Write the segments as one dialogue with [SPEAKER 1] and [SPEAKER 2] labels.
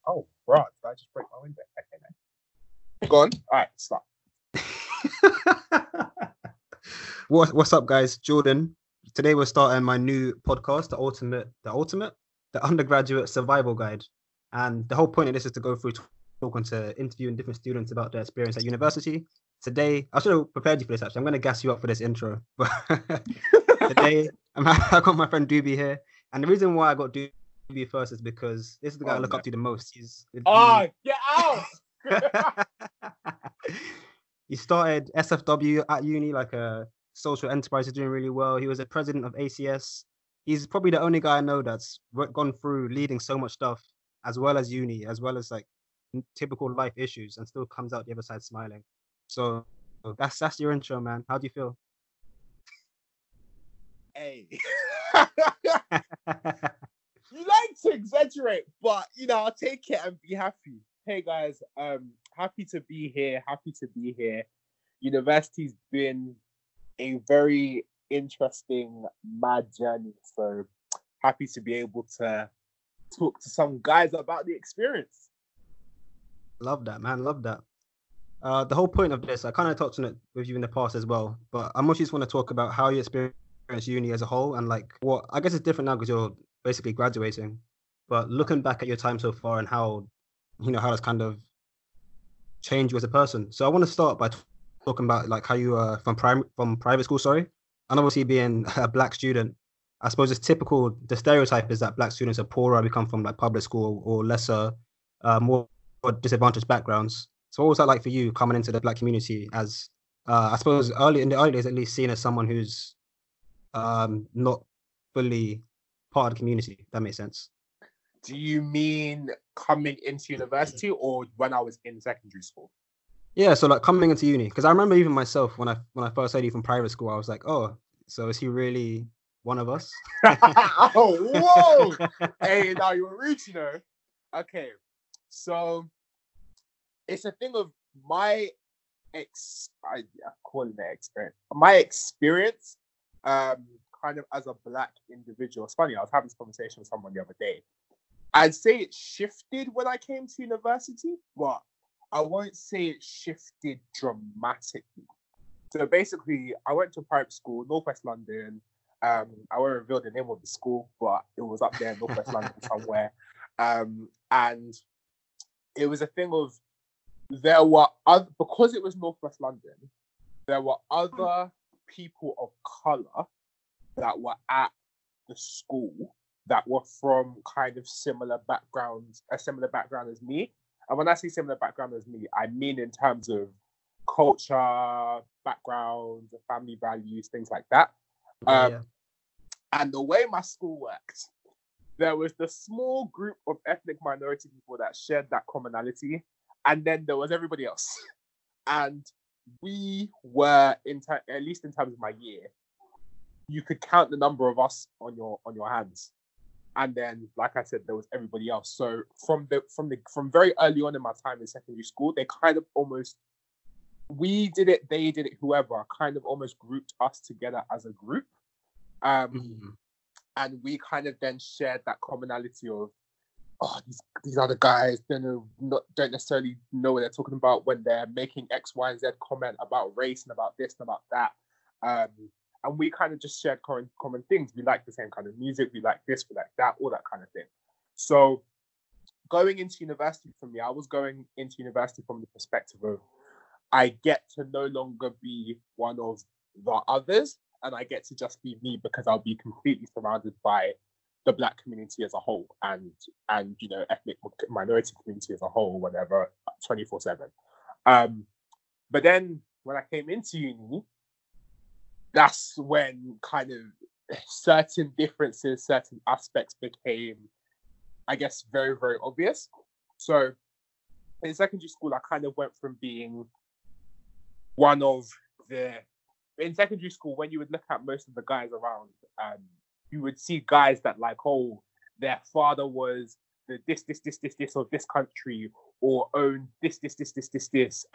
[SPEAKER 1] Oh, bro, did I just break my window? Okay, no. Go on. All right, stop.
[SPEAKER 2] What's up, guys? Jordan. Today we're starting my new podcast, the Undergraduate Survival Guide. And the whole point of this is to go through talking to interviewing different students about their experience at university. Today, I should have prepared you for this actually. I'm going to gas you up for this intro. But today, I got my friend Doobie here. And the reason why I got Doobie first is because this is the guy I look up to the most. He's
[SPEAKER 1] Get out!
[SPEAKER 2] He started SFW at uni, like a social enterprise, is doing really well. He was a president of ACS. He's probably the only guy I know that's gone through leading so much stuff, as well as uni, as well as like typical life issues, and still comes out the other side smiling. So that's your intro, man. How do you feel?
[SPEAKER 1] Hey. You like to exaggerate, but I'll take it and be happy. Hey guys, happy to be here. University's been a very interesting, mad journey. So happy to be able to talk to some guys about the experience.
[SPEAKER 2] Love that, man. Love that. The whole point of this, I kind of touched on it with you in the past as well, but I mostly just want to talk about how you experience uni as a whole and like what I guess it's different now because you're basically graduating. But looking back at your time so far and how it's kind of changed you as a person. So I want to start by talking about like how you were from private school, sorry. And obviously being a black student, I suppose it's typical. The stereotype is that black students are poorer, we come from like public school or lesser, more disadvantaged backgrounds. So what was that like for you coming into the black community as, I suppose in the early days at least, seen as someone who's not fully part of the community? If that makes sense.
[SPEAKER 1] Do you mean coming into university or when I was in secondary school?
[SPEAKER 2] Yeah, so like coming into uni, because I remember even myself when I first heard you from private school, I was like, oh, so is he really one of us?
[SPEAKER 1] Oh, whoa! Hey, now you're rude, Okay, so it's a thing of my experience, kind of as a black individual. It's funny, I was having this conversation with someone the other day. I'd say it shifted when I came to university, but I won't say it shifted dramatically. So basically, I went to a private school, Northwest London. I won't reveal the name of the school, but it was up there in Northwest London somewhere. And it was a thing of because it was Northwest London, there were other people of colour that were at the school that were from kind of similar backgrounds, a similar background as me. And when I say similar background as me, I mean in terms of culture, background, family values, things like that.
[SPEAKER 2] Yeah.
[SPEAKER 1] And the way my school worked, there was the small group of ethnic minority people that shared that commonality, and then there was everybody else. And we were, at least in terms of my year, you could count the number of us on your hands. And then, like I said, there was everybody else. So from very early on in my time in secondary school, they kind of almost, we did it, they did it, whoever, kind of almost grouped us together as a group. And we kind of then shared that commonality of, oh, these other guys don't necessarily know what they're talking about when they're making X, Y, and Z comment about race and about this and about that. And we kind of just shared common things. We like the same kind of music. We like this, we like that, all that kind of thing. So going into university for me, I was going into university from the perspective of I get to no longer be one of the others, and I get to just be me because I'll be completely surrounded by the black community as a whole and ethnic minority community as a whole, whatever, 24/7. But then when I came into uni, that's when kind of certain differences, certain aspects became, I guess, very, very obvious. So in secondary school, I kind of went from being in secondary school, when you would look at most of the guys around, you would see guys that like, oh, their father was the this of this country, or owned this.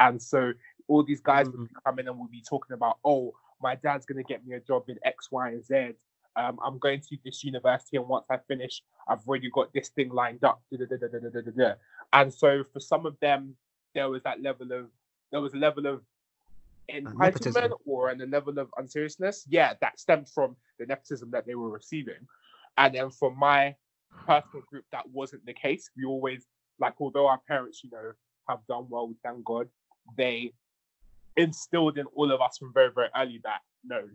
[SPEAKER 1] And so all these guys would come in and would be talking about, oh, my dad's going to get me a job in X, Y, and Z. I'm going to this university, and once I finish, I've already got this thing lined up. And so for some of them, there was a level of entitlement
[SPEAKER 2] nepotism.
[SPEAKER 1] or a level of unseriousness. Yeah, that stemmed from the nepotism that they were receiving. And then for my personal group, that wasn't the case. We always, like, although our parents, have done well, thank God, they instilled in all of us from very, very early that, no,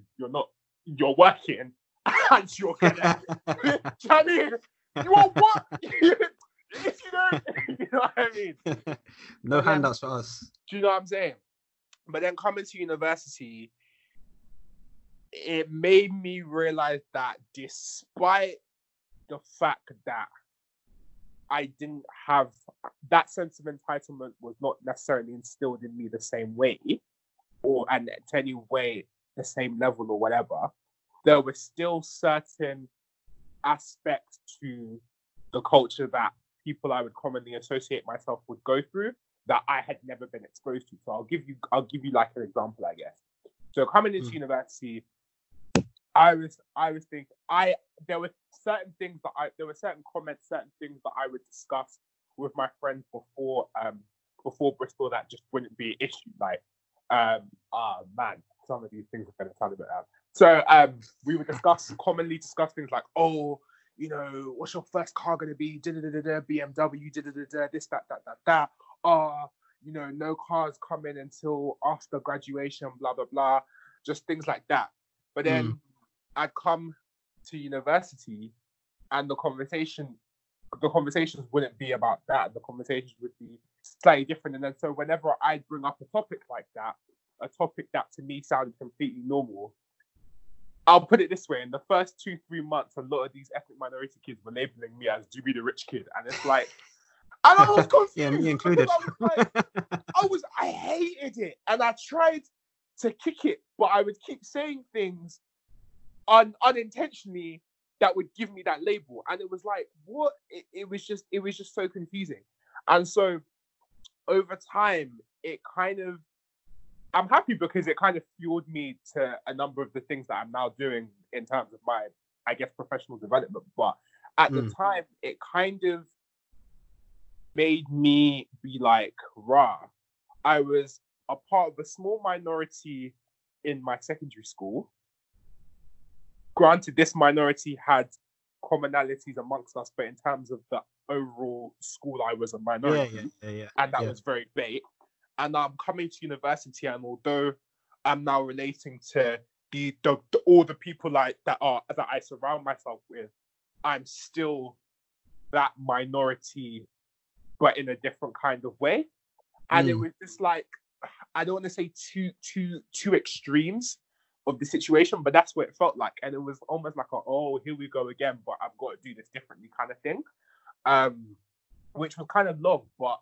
[SPEAKER 1] you're working and you're gonna, Johnny, you are what? If you don't, you know what I mean?
[SPEAKER 2] No handouts for us.
[SPEAKER 1] Do you know what I'm saying? But then coming to university, it made me realize that despite the fact that I didn't have that sense of entitlement was not necessarily instilled in me the same way, and to any way the same level or whatever, there were still certain aspects to the culture that people I would commonly associate myself would go through that I had never been exposed to. So I'll give you like an example, I guess. So coming into university, I was thinking there were certain comments, certain things that I would discuss with my friends before Bristol that just wouldn't be an issue. Like, man, some of these things are going to sound a bit loud. So we would commonly discuss things like, oh, what's your first car going to be? BMW, this, that. No cars come in until after graduation, blah, blah, blah. Just things like that. But then I'd come to university and the conversations wouldn't be about that. The conversations would be slightly different. And then so whenever I'd bring up a topic like that, a topic that to me sounded completely normal, I'll put it this way: in the first 2-3 months, a lot of these ethnic minority kids were labeling me as Dewey the rich kid, and it's like, and I was confused.
[SPEAKER 2] Yeah, me included.
[SPEAKER 1] I hated it, and I tried to kick it, but I would keep saying things unintentionally that would give me that label, and it was like, what? It was just so confusing, and so over time, I'm happy because it kind of fueled me to a number of the things that I'm now doing in terms of my, I guess, professional development. But at the time, it kind of made me be like, rah. I was a part of a small minority in my secondary school. Granted, this minority had commonalities amongst us, but in terms of the overall school, I was a minority. And that was very big. And I'm coming to university, and although I'm now relating to all the people that I surround myself with, I'm still that minority, but in a different kind of way. And it was just like, I don't want to say two extremes of the situation, but that's what it felt like. And it was almost like here we go again, but I've got to do this differently kind of thing, which was kind of long, but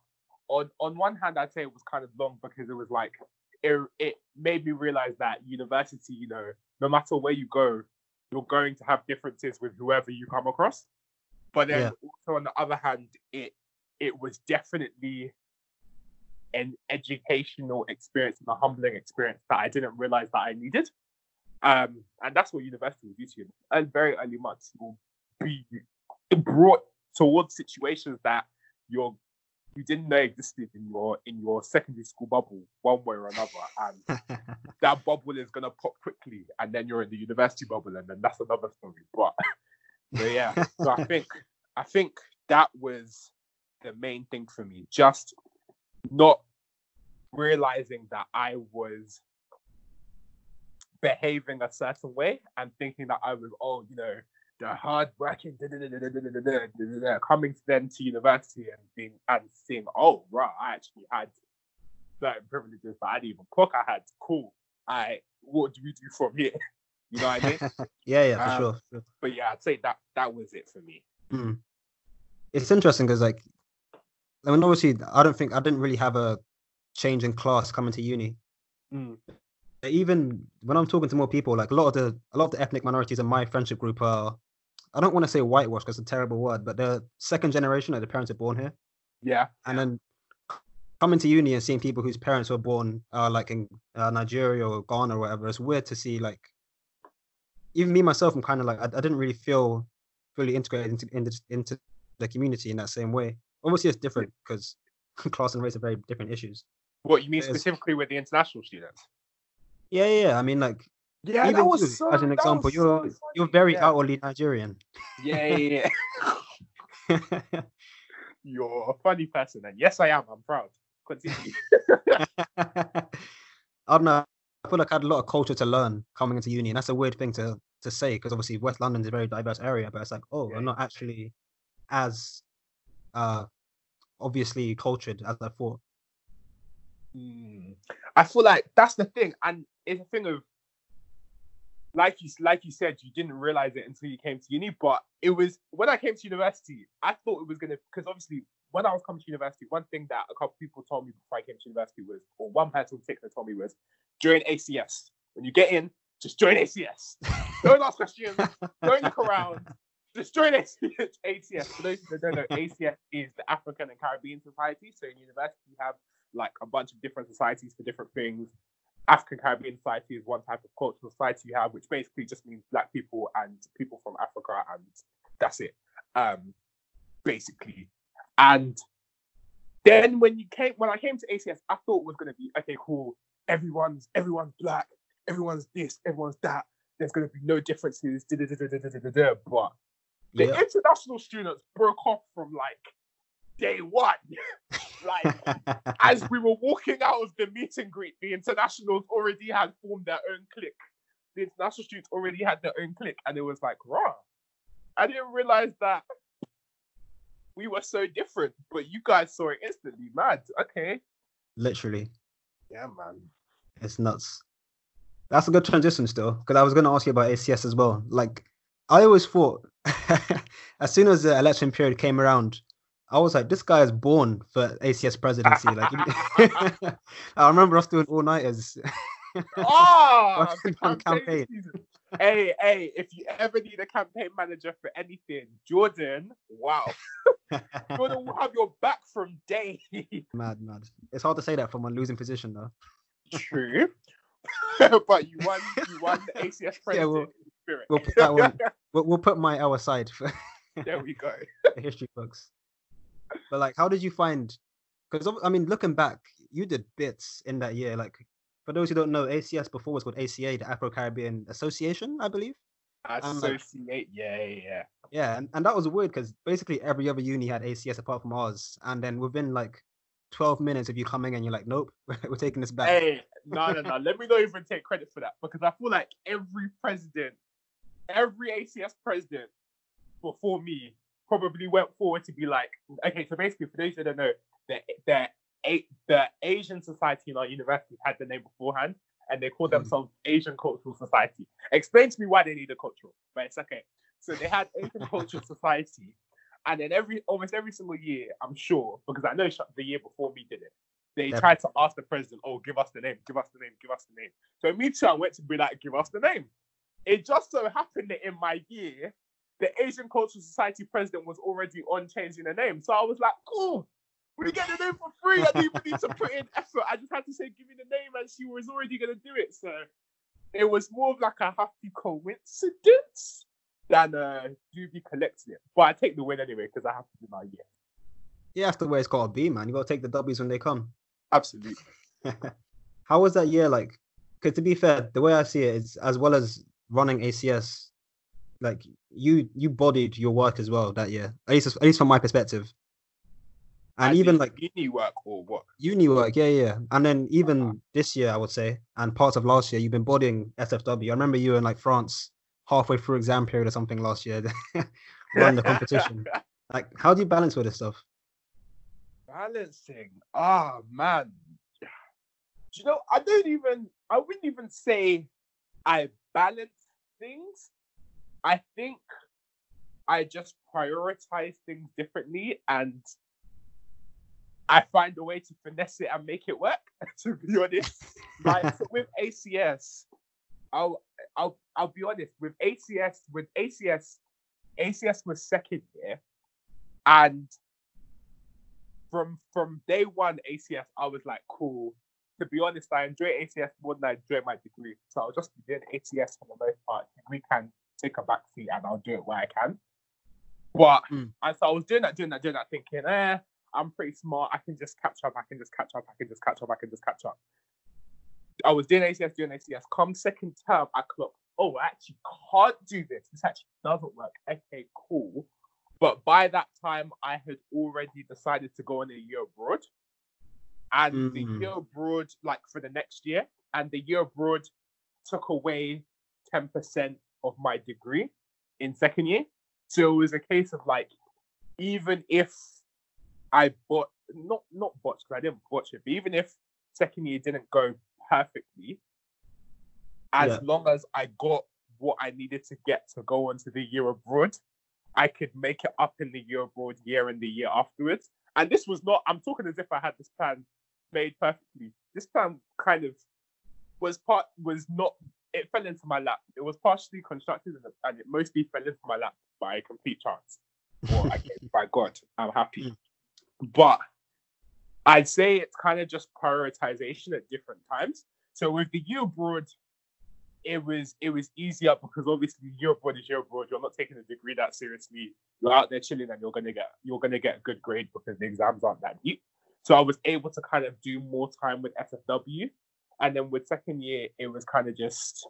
[SPEAKER 1] on one hand, I'd say it was kind of long because it was like, it made me realize that university, no matter where you go, you're going to have differences with whoever you come across. But then also on the other hand, it was definitely an educational experience and a humbling experience that I didn't realize that I needed. And that's what university will do to you. And very early months, you will be brought towards situations that you didn't know existed in your secondary school bubble, one way or another, and that bubble is gonna pop quickly, and then you're in the university bubble, and then that's another story. But yeah, so I think that was the main thing for me, just not realizing that I was behaving a certain way and thinking that I was, the hard working, coming then to university and seeing, oh, right, I actually had certain privileges that I didn't even clock I had. Cool. What do we do from here? You know what I mean?
[SPEAKER 2] Yeah, for sure.
[SPEAKER 1] But yeah, I'd say that was it for me.
[SPEAKER 2] It's interesting because, like, I mean, obviously, I didn't really have a change in class coming to uni. Even when I'm talking to more people, like a lot of the ethnic minorities in my friendship group are, I don't want to say whitewash because it's a terrible word, but they're second generation, like the parents are born here.
[SPEAKER 1] Yeah.
[SPEAKER 2] And then coming to uni and seeing people whose parents were born like in Nigeria or Ghana or whatever, it's weird to see like even me myself, I'm kind of like I didn't really feel fully integrated into the community in that same way. Obviously, it's different because class and race are very different issues.
[SPEAKER 1] What you mean
[SPEAKER 2] But it's,
[SPEAKER 1] specifically with the international students?
[SPEAKER 2] yeah. I mean, like
[SPEAKER 1] Yeah,
[SPEAKER 2] even you, as an example,
[SPEAKER 1] so
[SPEAKER 2] you're
[SPEAKER 1] funny.
[SPEAKER 2] very
[SPEAKER 1] Yeah.
[SPEAKER 2] outwardly Nigerian.
[SPEAKER 1] Yeah. You're a funny person, and yes, I am. I'm proud. Continue.
[SPEAKER 2] I don't know. I feel like I had a lot of culture to learn coming into uni, and that's a weird thing to say because obviously West London is a very diverse area, but it's like, oh,
[SPEAKER 1] Yeah.
[SPEAKER 2] I'm not actually as obviously cultured as I thought.
[SPEAKER 1] I feel like that's the thing, and it's a thing of like you said, you didn't realize it until you came to uni. But it was when I came to university, I thought it was gonna, because obviously when I was coming to university, one thing that a couple people told me before I came to university was, or one person in particular told me was, join ACS. When you get in, just join ACS. Don't ask questions. Don't look around. Just join ACS. For those who don't know, ACS is the African and Caribbean Society. So in university, you have like a bunch of different societies for different things. African Caribbean Society is one type of cultural society you have, which basically just means Black people and people from Africa, and that's it, basically. And then when I came to ACS, I thought it was going to be, okay, cool, everyone's Black, everyone's this, everyone's that. There's going to be no differences. But the international students broke off from like day one. Like, as we were walking out of the meet and greet, the internationals already had formed their own clique. The international students already had their own clique, and it was like, raw. I didn't realize that we were so different, but you guys saw it instantly. Mad. Okay.
[SPEAKER 2] Literally.
[SPEAKER 1] Yeah, man.
[SPEAKER 2] It's nuts. That's a good transition still, because I was going to ask you about ACS as well. Like, I always thought, as soon as the election period came around, I was like, this guy is born for ACS presidency. Like, I remember us doing all-nighters.
[SPEAKER 1] The campaign season. Hey, if you ever need a campaign manager for anything, Jordan, wow. Jordan will have your back from day.
[SPEAKER 2] Mad. It's hard to say that from a losing position, though.
[SPEAKER 1] True. But you won the ACS president.
[SPEAKER 2] Yeah, we'll put that one. We'll put my hour aside for
[SPEAKER 1] there we go.
[SPEAKER 2] The history books. But like, how did you find? Because I mean, looking back, you did bits in that year. Like, for those who don't know, ACS before was called ACA, the Afro-Caribbean Association, I believe.
[SPEAKER 1] Associate, yeah.
[SPEAKER 2] Yeah, and that was weird because basically every other uni had ACS apart from ours, and then within like 12 minutes of you coming in, you're like, nope, we're taking this back.
[SPEAKER 1] Hey, no. Let me not even take credit for that, because I feel like every ACS president before me probably went forward to be like, okay, so basically, for those who don't know, the Asian Society in our university had the name beforehand, and they called themselves Asian Cultural Society. Explain to me why they need a cultural, but it's okay. So they had Asian Cultural Society, and then almost every single year, I'm sure, because I know the year before me did it, they tried to ask the president, oh, give us the name. So me too, I went to be like, give us the name. It just so happened that in my year, the Asian Cultural Society president was already on changing the name. So I was like, cool, we get the name for free. I didn't even need to put in effort. I just had to say, give me the name, and she was already going to do it. So it was more of like a happy coincidence than Doobie collecting it. But I take the win anyway, because I have to do my year.
[SPEAKER 2] Yeah, that's the way it's got to be, man. You got to take the W's when they come.
[SPEAKER 1] Absolutely.
[SPEAKER 2] How was that year like? Because to be fair, the way I see it is, as well as running ACS, like you bodied your work as well that year, at least from my perspective. And even like
[SPEAKER 1] uni work or what?
[SPEAKER 2] Uni work, yeah. And then even this year, I would say, and parts of last year, you've been bodying SFW. I remember you in like France halfway through exam period or something last year, run the competition. Like, how do you balance with this stuff?
[SPEAKER 1] Balancing, man. Do you know, I wouldn't even say I balance things. I think I just prioritize things differently, and I find a way to finesse it and make it work. To be honest, like, so with ACS, I'll be honest. With ACS was second year, and from day one, ACS, I was like, cool, to be honest, I enjoy ACS more than I enjoy my degree. So I'll just be doing ACS for the most part. Degree can take a back seat and I'll do it where I can. But and so I was doing that, thinking, I'm pretty smart. I can just catch up. I was doing ACS. Come second term, I clocked, oh, I actually can't do this. This actually doesn't work. Okay, cool. But by that time, I had already decided to go on a year abroad. And the year abroad, like for the next year, and the year abroad took away 10% of my degree in second year. So it was a case of like, even if I not botched, because I didn't botch it, but even if second year didn't go perfectly, as long as I got what I needed to get to go on to the year abroad, I could make it up in the year abroad year and the year afterwards. And this was not, I'm talking as if I had this plan made perfectly. This plan kind of it fell into my lap. It was partially constructed and it mostly fell into my lap by a complete chance. Or I guess by God, I'm happy. But I'd say it's kind of just prioritization at different times. So with the year abroad, it was easier because obviously year abroad is year abroad. You're not taking the degree that seriously. You're out there chilling and you're gonna get a good grade because the exams aren't that deep. So I was able to kind of do more time with SFW. And then with second year, it was kind of just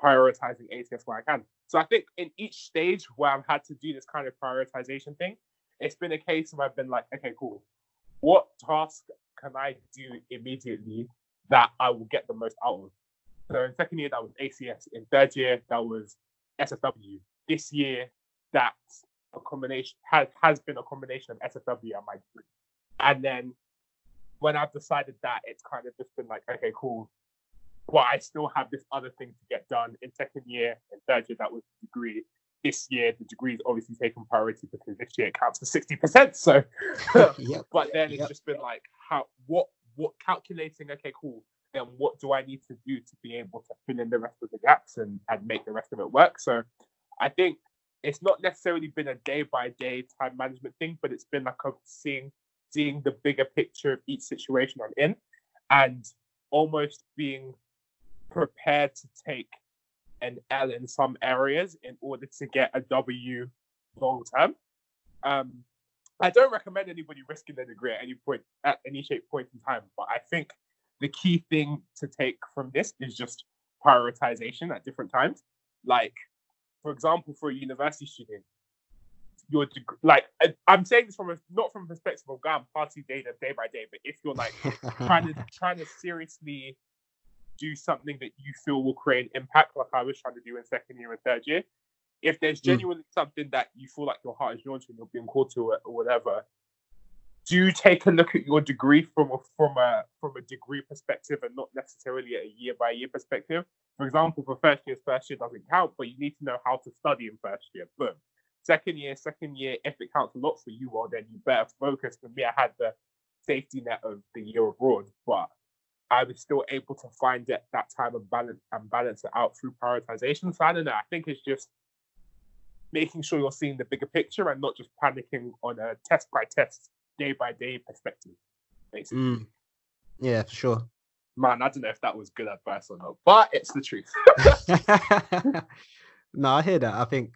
[SPEAKER 1] prioritizing ATS where I can. So I think in each stage where I've had to do this kind of prioritization thing, it's been a case of I've been like, okay, cool. What task can I do immediately that I will get the most out of? So in second year, that was ACS. In third year, that was SFW. This year, that's a combination, has been a combination of SFW and my degree. And then when I've decided that, it's kind of just been like, okay, cool. Well, I still have this other thing to get done. In second year and third year, that was the degree. This year, the degree is obviously taken priority because this year it counts for 60%. So, but then it's just been like, what calculating, okay, cool. Then what do I need to do to be able to fill in the rest of the gaps and make the rest of it work? So I think it's not necessarily been a day-by-day time management thing, but it's been like seeing the bigger picture of each situation I'm in and almost being prepared to take an L in some areas in order to get a W long term. I don't recommend anybody risking their degree at any shape point in time, but I think the key thing to take from this is just prioritization at different times. Like, for example, for a university student, your degree, like I'm saying this not from a perspective of going party day by day, but if you're like trying to seriously do something that you feel will create an impact, like I was trying to do in second year and third year, if there's genuinely something that you feel like your heart is drawn to and you're being called to it or whatever, do take a look at your degree from a degree perspective and not necessarily at a year by year perspective. For example, for first year doesn't count, but you need to know how to study in first year. Boom. Second year, if it counts a lot for you, well, then you better focus. For me, I had the safety net of the year abroad, but I was still able to find that time of balance it out through prioritization. So I don't know. I think it's just making sure you're seeing the bigger picture and not just panicking on a test by test, day by day perspective, basically.
[SPEAKER 2] Yeah, for sure.
[SPEAKER 1] Man, I don't know if that was good advice or not, but it's the truth.
[SPEAKER 2] No, I hear that. I think,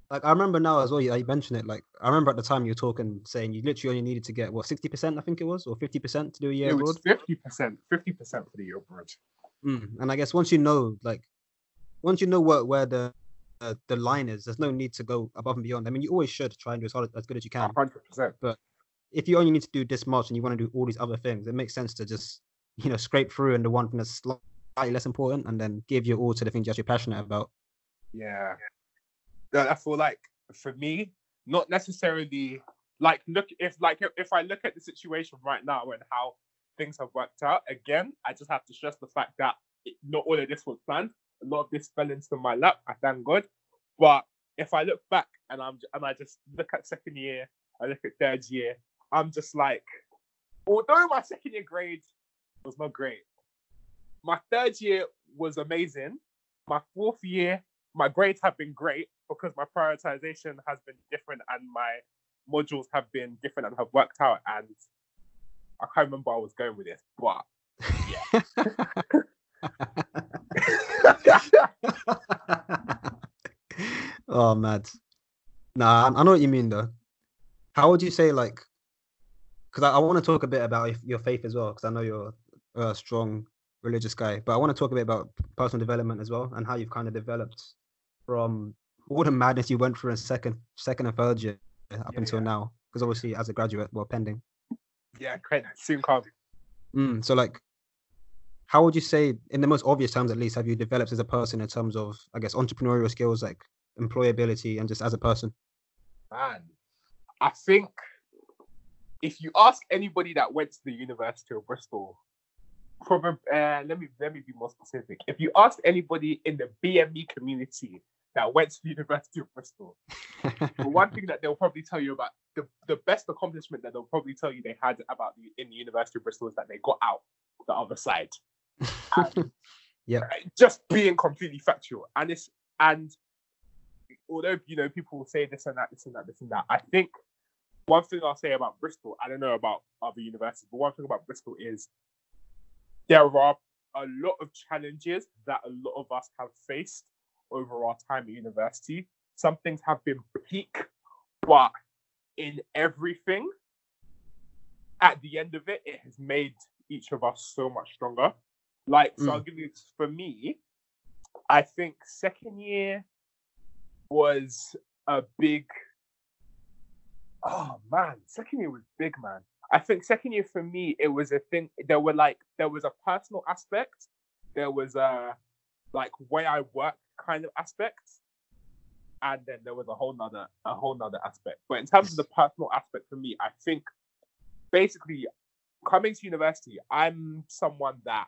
[SPEAKER 2] like, I remember now as well, you mentioned it. Like, I remember at the time you were talking, saying you literally only needed to get, 60%, I think it was, or 50% to do a year abroad?
[SPEAKER 1] It was 50% for the year abroad.
[SPEAKER 2] And I guess once you know where the line is, there's no need to go above and beyond. I mean, you always should try and do as good as you can.
[SPEAKER 1] 100%.
[SPEAKER 2] But if you only need to do this much and you want to do all these other things, it makes sense to just, scrape through and the one thing that's slightly less important and then give your all to the things you're actually passionate about.
[SPEAKER 1] Yeah. I feel like for me, not necessarily like if I look at the situation right now and how things have worked out, again, I just have to stress the fact that not all of this was planned. A lot of this fell into my lap. I thank God. But if I look back and I just look at second year, I look at third year, I'm just like, although my second year grade was not great, my third year was amazing. My fourth year, my grades have been great because my prioritization has been different and my modules have been different and have worked out. And I can't remember where I was going with this, but Yeah.
[SPEAKER 2] Oh, mad. Nah, I know what you mean though. How would you say like? Because I want to talk a bit about your faith as well, because I know you're a strong religious guy. But I want to talk a bit about personal development as well, and how you've kind of developed from all the madness you went through in second and third year up until now. Because obviously, as a graduate, well, pending.
[SPEAKER 1] Yeah, great. Soon come.
[SPEAKER 2] So like, how would you say, in the most obvious terms at least, have you developed as a person in terms of, I guess, entrepreneurial skills, like employability, and just as a person?
[SPEAKER 1] Man, I think if you ask anybody that went to the University of Bristol, probably let me be more specific. If you ask anybody in the BME community that went to the University of Bristol, the one thing that they'll probably tell you about the best accomplishment that they'll probably tell you they had about in the University of Bristol is that they got out the other side.
[SPEAKER 2] Yeah.
[SPEAKER 1] Just being completely factual. And although people will say this and that, I think one thing I'll say about Bristol, I don't know about other universities, but one thing about Bristol is there are a lot of challenges that a lot of us have faced over our time at university. Some things have been peak, but in everything, at the end of it, it has made each of us so much stronger. So I'll give you, for me, I think second year was a big, second year was big, man. I think second year for me, it was a thing. There was a personal aspect. There was a way I work kind of aspect. And then there was a whole nother aspect. But in terms of the personal aspect for me, I think basically coming to university, I'm someone that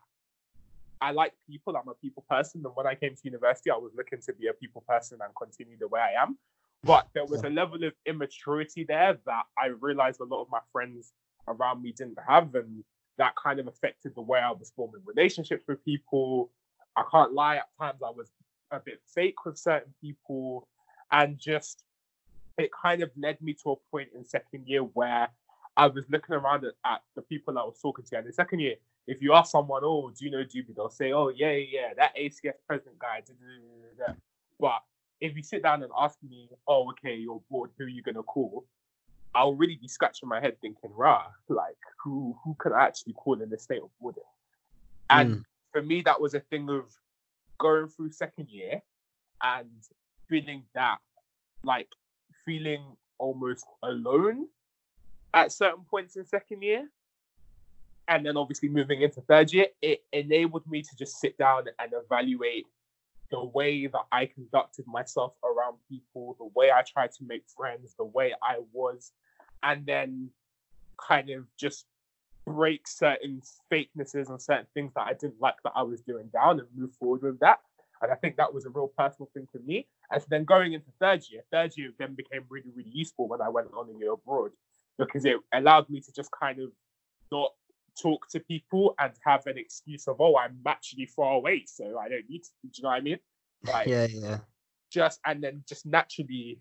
[SPEAKER 1] I like people. I'm a people person. And when I came to university, I was looking to be a people person and continue the way I am. But there was a level of immaturity there that I realized a lot of my friends around me didn't have. And that kind of affected the way I was forming relationships with people. I can't lie, at times I was a bit fake with certain people. And just, it kind of led me to a point in second year where I was looking around at the people I was talking to. And in second year, if you ask someone, oh, do you know Duby? They'll say, oh, yeah, that ACS president guy. But if you sit down and ask me, oh, okay, you're bored, who are you going to call? I'll really be scratching my head thinking, who can I actually call in this state of boredom? And for me, that was a thing of going through second year and feeling almost alone at certain points in second year. And then obviously moving into third year, it enabled me to just sit down and evaluate the way that I conducted myself around people, the way I tried to make friends, the way I was, and then kind of just break certain fakenesses and certain things that I didn't like that I was doing down and move forward with that. And I think that was a real personal thing for me. And so then going into third year then became really, really useful when I went on a year abroad, because it allowed me to just kind of not talk to people and have an excuse of, oh, I'm actually far away, so I don't need to. Do you know what I mean?
[SPEAKER 2] Yeah.
[SPEAKER 1] And then just naturally,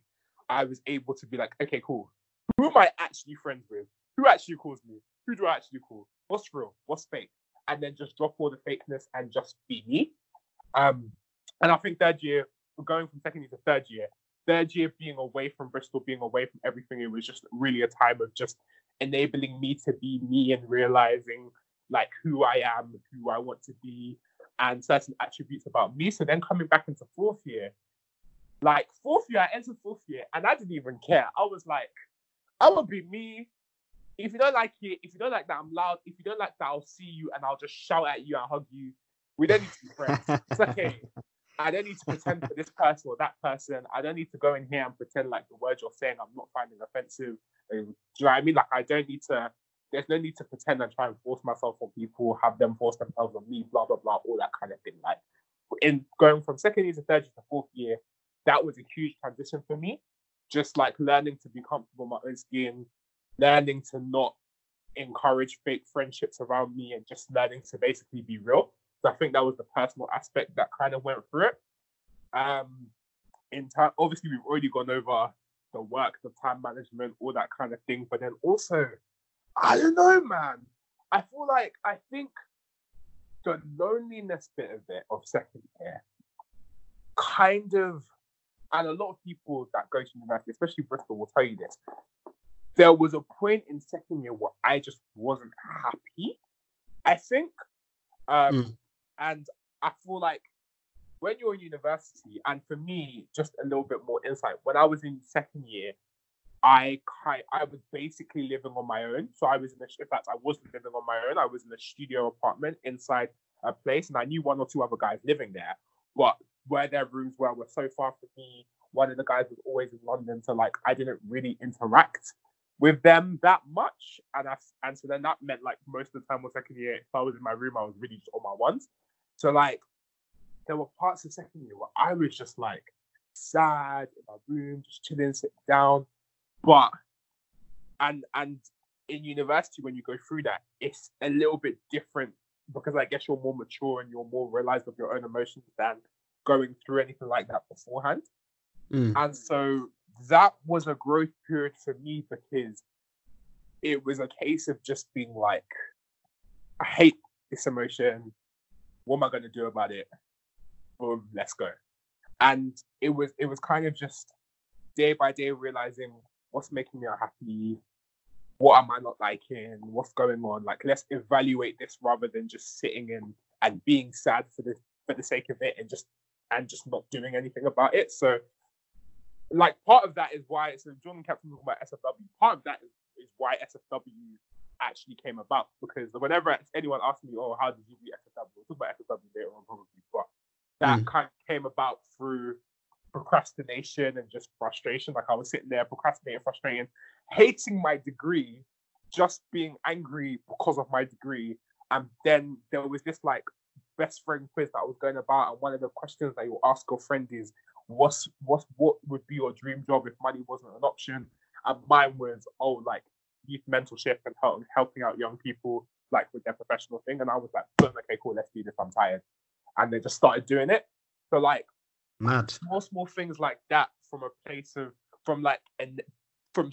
[SPEAKER 1] I was able to be like, okay, cool. Who am I actually friends with? Who actually calls me? Who do I actually call? What's real? What's fake? And then just drop all the fakeness and just be me. And I think third year, going from second year to third year being away from Bristol, being away from everything, it was just really a time of just enabling me to be me and realizing who I am, who I want to be, and certain attributes about me. So then coming back into fourth year, I entered fourth year and I didn't even care. I was like, I will be me. If you don't like it, if you don't like that I'm loud, if you don't like that I'll see you and I'll just shout at you and hug you. We don't need to be friends. It's okay. I don't need to pretend for this person or that person. I don't need to go in here and pretend like the words you're saying I'm not finding offensive. Do you know what I mean? There's no need to pretend and try and force myself on people, have them force themselves on me, blah, blah, blah, all that kind of thing. In going from second year to third year to fourth year, that was a huge transition for me. Just learning to be comfortable in my own skin, learning to not encourage fake friendships around me, and just learning to basically be real. So I think that was the personal aspect that kind of went through it. In time, obviously, we've already gone over the work, the time management, all that kind of thing. But then also, I don't know, man. I think the loneliness bit of it of second year, kind of, and a lot of people that go to university, especially Bristol, will tell you this. There was a point in second year where I just wasn't happy, I think. And I feel like when you're in university, and for me, just a little bit more insight, when I was in second year, I was basically living on my own. So I was in fact, I wasn't living on my own. I was in a studio apartment inside a place, and I knew one or two other guys living there. But where their rooms were so far from me. One of the guys was always in London, so like I didn't really interact with them that much. And so then that meant like most of the time was second year, if I was in my room, I was really just on my ones. So like there were parts of second year where I was just like sad in my room, just chilling, sitting down. But and in university, when you go through that, it's a little bit different because I guess you're more mature and you're more realized of your own emotions than going through anything like that beforehand. And so that was a growth period for me because it was a case of just being like, I hate this emotion. What am I going to do about it? Boom, let's go. And it was kind of just day by day realizing what's making me unhappy, what am I not liking, what's going on. Like, let's evaluate this rather than just sitting in and being sad for the sake of it and just not doing anything about it. So like part of that is why, so Jordan kept talking about SFW. Part of that is why SFW actually came about, because whenever anyone asks me, oh, how did you do SFW? We'll talk about SFW later on probably, but that kind of came about through procrastination and just frustration. Like I was sitting there procrastinating, frustrating, hating my degree, just being angry because of my degree. And then there was this like best friend quiz that I was going about, and one of the questions that you ask your friend is, what would be your dream job if money wasn't an option? And mine was, like youth mentorship and helping out young people like with their professional thing. And I was like, okay, cool, let's do this, I'm tired. And they just started doing it. So like
[SPEAKER 2] mad
[SPEAKER 1] small things like that, from a place of from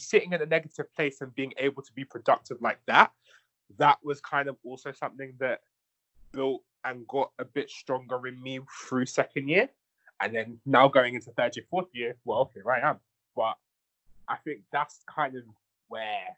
[SPEAKER 1] sitting in a negative place and being able to be productive like that was kind of also something that built and got a bit stronger in me through second year. And then now going into third year, fourth year, well, here I am. But I think that's kind of where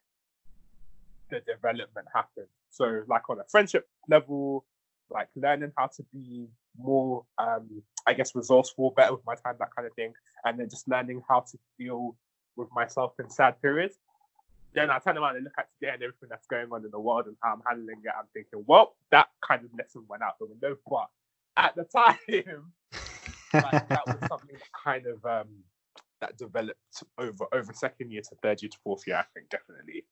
[SPEAKER 1] the development happened. So like on a friendship level, like learning how to be more, I guess, resourceful, better with my time, that kind of thing. And then just learning how to deal with myself in sad periods. Then I turn around and look at today and everything that's going on in the world and how I'm handling it. I'm thinking, well, that kind of lesson went out the window. But at the time, like, that was something that kind of that developed over second year to third year to fourth year, I think, definitely.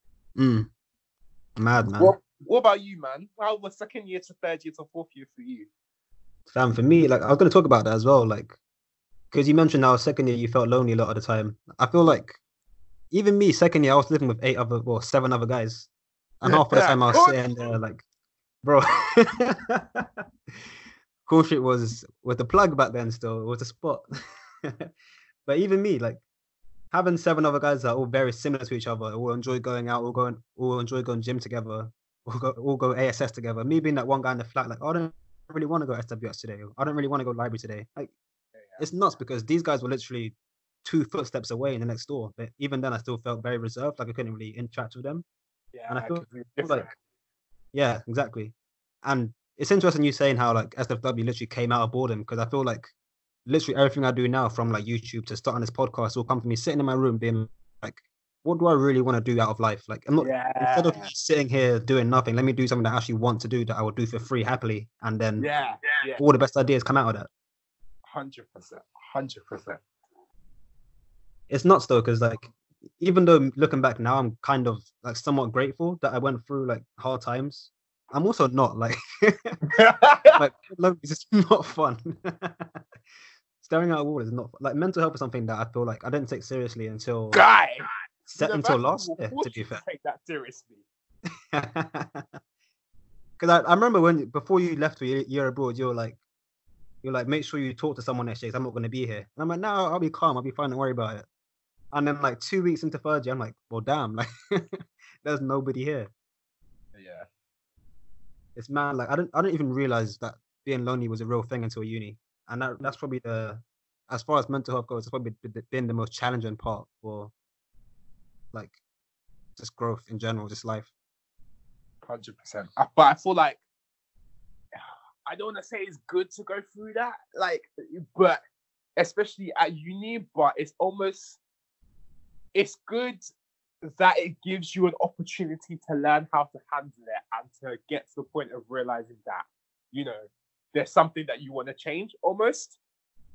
[SPEAKER 2] Mad, man.
[SPEAKER 1] What about you, man? How was second year to third year to fourth year for you?
[SPEAKER 2] Fam, for me, like I was going to talk about that as well, like because you mentioned now second year you felt lonely a lot of the time. I feel like even me, second year, I was living with 7 other guys, and half of the time I was sitting there like, bro. Cool shit was the plug back then. Still, it was a spot. But even me, like having 7 other guys that are all very similar to each other, all enjoy going out, all enjoy going gym together, all go ASS together. Me being that one guy in the flat, like, oh, I don't really want to go SWS today. I don't really want to go library today. Like, it's nuts because these guys were literally 2 footsteps away in the next door. But even then, I still felt very reserved. Like I couldn't really interact with them.
[SPEAKER 1] Yeah,
[SPEAKER 2] and I feel like, yeah, exactly. And it's interesting you saying how like SFW literally came out of boredom, because I feel like literally everything I do now, from like YouTube to starting this podcast, will come from me sitting in my room being like, what do I really want to do out of life? Like, I'm not, instead of sitting here doing nothing, let me do something that I actually want to do, that I would do for free happily. And then all the best ideas come out of that.
[SPEAKER 1] 100%.
[SPEAKER 2] It's nuts though, because like, even though looking back now, I'm kind of like somewhat grateful that I went through like hard times. I'm also not like, like it's just not fun. Staring at a wall is not fun. Like mental health is something that I feel like I didn't take seriously until until last year. To be fair,
[SPEAKER 1] take that seriously.
[SPEAKER 2] Because I remember before you left for your year abroad, you're like, make sure you talk to someone next year, because I'm not going to be here. And I'm like, no, I'll be calm. I'll be fine. Don't worry about it. And then like 2 weeks into third year, I'm like, well, damn, like there's nobody here.
[SPEAKER 1] Yeah.
[SPEAKER 2] it's mad. Like I didn't even realize that being lonely was a real thing until uni, and that's probably as far as mental health goes, it's probably been the most challenging part for like just growth in general, just life.
[SPEAKER 1] 100%. But I feel like I don't want to say it's good to go through that, like, but especially at uni. But it's good that it gives you an opportunity to learn how to handle it and to get to the point of realizing that, you know, there's something that you want to change almost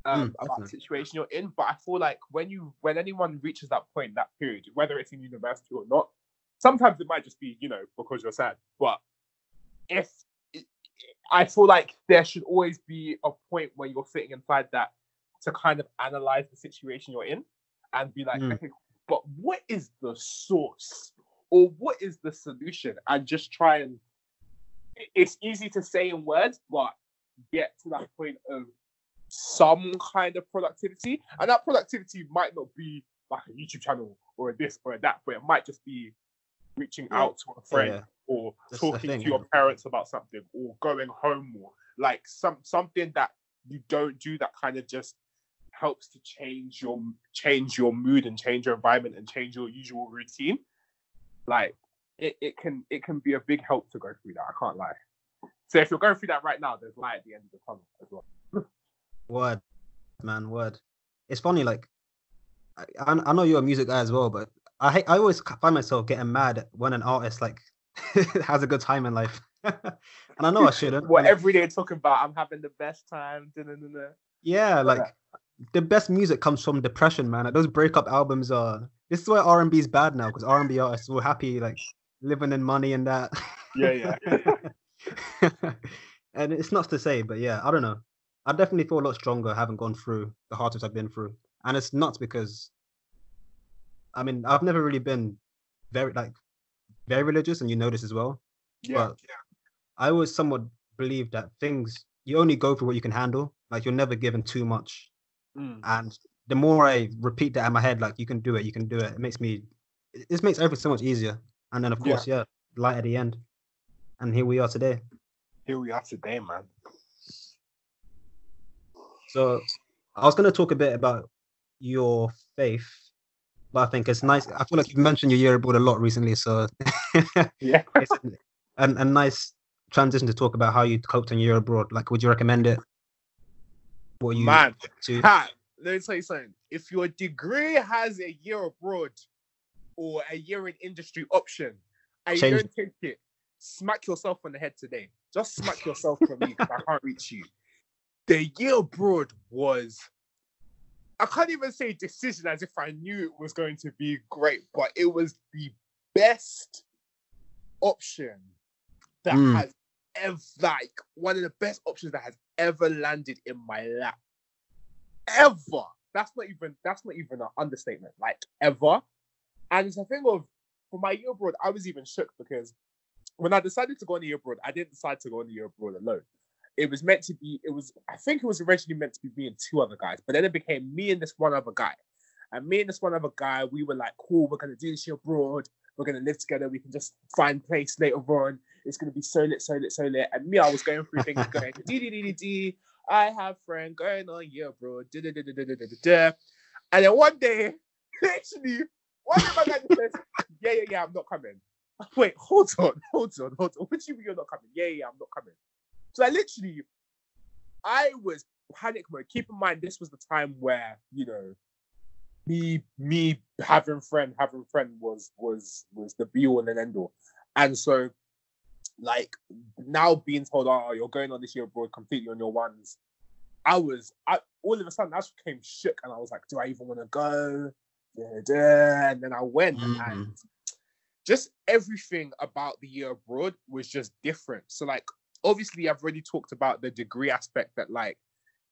[SPEAKER 1] about the situation you're in. But I feel like when anyone reaches that point, that period, whether it's in university or not, sometimes it might just be, you know, because you're sad. But I feel like there should always be a point where you're sitting inside that to kind of analyze the situation you're in and be like, okay, but what is the source or what is the solution? And just try and, it's easy to say in words, but get to that point of some kind of productivity. And that productivity might not be like a YouTube channel or a this or a that, but it might just be reaching out to a friend or that's talking to your parents about something or going home, or like something that you don't do that kind of just helps to change your mood and change your environment and change your usual routine. Like it can be a big help to go through that. I can't lie. So if you're going through that right now, there's light at the end of the tunnel as well.
[SPEAKER 2] Word, man, word. It's funny, like I know you're a music guy as well, but I always find myself getting mad when an artist like has a good time in life. And I know I shouldn't.
[SPEAKER 1] What every day talking about, I'm having the best time.
[SPEAKER 2] Yeah, like the best music comes from depression, man. Like, those breakup albums are. This is why R&B is bad now, because R&B artists are happy, like living in money and that.
[SPEAKER 1] Yeah.
[SPEAKER 2] And it's not to say, but yeah, I don't know. I definitely feel a lot stronger having gone through the hardships I've been through, and it's not because. I mean, I've never really been very religious, and you know this as well.
[SPEAKER 1] Yeah.
[SPEAKER 2] I always somewhat believe that things you only go through what you can handle. Like you're never given too much. And the more I repeat that in my head, like you can do it, it makes everything so much easier. And then of course, light at the end. And here we are today.
[SPEAKER 1] Man.
[SPEAKER 2] So I was going to talk a bit about your faith, but I think it's nice. I feel like you've mentioned your year abroad a lot recently, so
[SPEAKER 1] yeah,
[SPEAKER 2] it's a nice transition to talk about how you coped on your year abroad. Like, would you recommend it?
[SPEAKER 1] What you man? Let me tell you something. If your degree has a year abroad or a year in industry option, and you don't take it, smack yourself on the head today. Just smack yourself for me because I can't reach you. The year abroad was. I can't even say decision as if I knew it was going to be great, but it was the best option that has ever, like, one of the best options that has ever landed in my lap. Ever. That's not even an understatement. Like, ever. And it's a thing of, for my year abroad, I was even shook because when I decided to go on the year abroad, I didn't decide to go on the year abroad alone. It was meant to be, I think it was originally meant to be me and two other guys, but then it became me and this one other guy. And me and this one other guy, we were like, cool, we're going to do this year abroad. We're going to live together. We can just find place later on. It's going to be so lit. And me, I was going through things going, I have friend going on year abroad. And then one day, literally, one day my guy just says, yeah, I'm not coming. Wait, hold on. What do you mean you're not coming? Yeah, I'm not coming. So I was panic mode. Keep in mind, this was the time where, you know, me having friend was the be all and end all. And so, like, now being told, oh, you're going on this year abroad completely on your ones, I all of a sudden I just became shook, and I was like, do I even want to go? And then I went, and just everything about the year abroad was just different. So, like, obviously, I've already talked about the degree aspect that, like,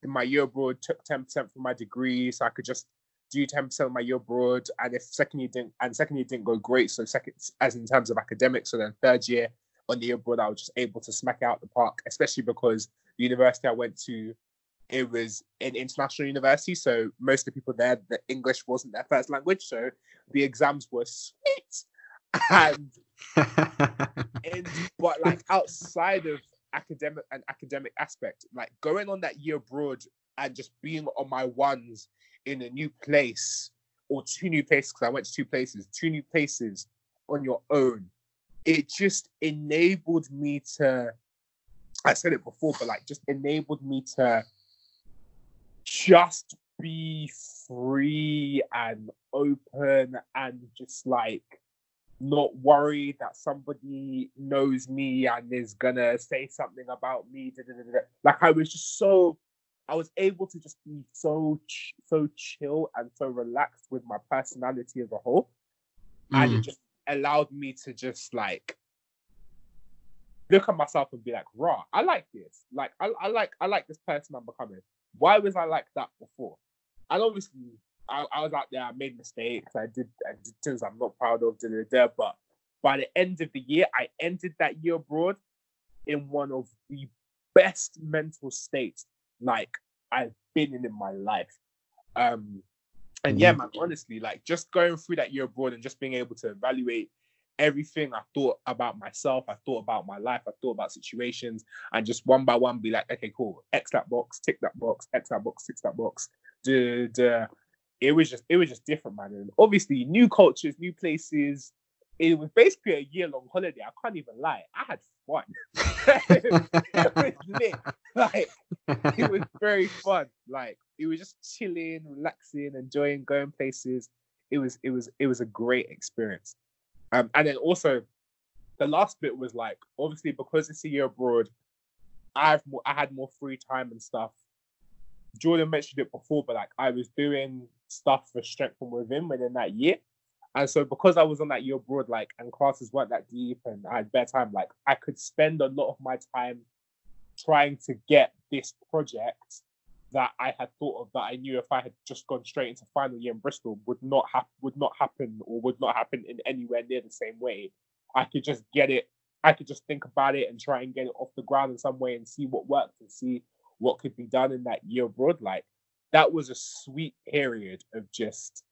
[SPEAKER 1] in my year abroad took 10% from my degree, so I could just do 10% of my year abroad. And if second year didn't go great, so second, as in terms of academics, so then third year on the year abroad, I was just able to smack out the park, especially because the university I went to, it was an international university, so most of the people there, the English wasn't their first language, so the exams were sweet. But But like outside of academic aspect, like going on that year abroad and just being on my ones in a new place or two new places, because I went to two new places on your own, it just enabled me to, I said it before, but like just enabled me to just be free and open and just like not worried that somebody knows me and is gonna say something about me. Like I was able to just be so chill and so relaxed with my personality as a whole, and it just allowed me to just like look at myself and be like, "Raw, I like this. Like I like this person I'm becoming. Why was I like that before?" And obviously, I was out there. I made mistakes. I did things I'm not proud of. But by the end of the year, I ended that year abroad in one of the best mental states like I've been in my life. And yeah, man, honestly, like just going through that year abroad and just being able to evaluate everything I thought about myself, I thought about my life, I thought about situations, and just one by one be like, okay, cool, X that box, tick that box, X that box, tick that box. It was just different, man. And obviously, new cultures, new places. It was basically a year-long holiday. I can't even lie. I had fun. It was lit. Like, it was very fun. Like, it was just chilling, relaxing, enjoying, going places. It was a great experience. And then also, the last bit was like, obviously, because it's a year abroad, I had more free time and stuff. Jordan mentioned it before, but like I was doing stuff for Strength from within that year. And so because I was on that year abroad, like, and classes weren't that deep and I had bare time, like I could spend a lot of my time trying to get this project that I had thought of, that I knew if I had just gone straight into final year in Bristol would not happen in anywhere near the same way. I could just get it. I could just think about it and try and get it off the ground in some way and see what worked and see what could be done in that year abroad. Like that was a sweet period of just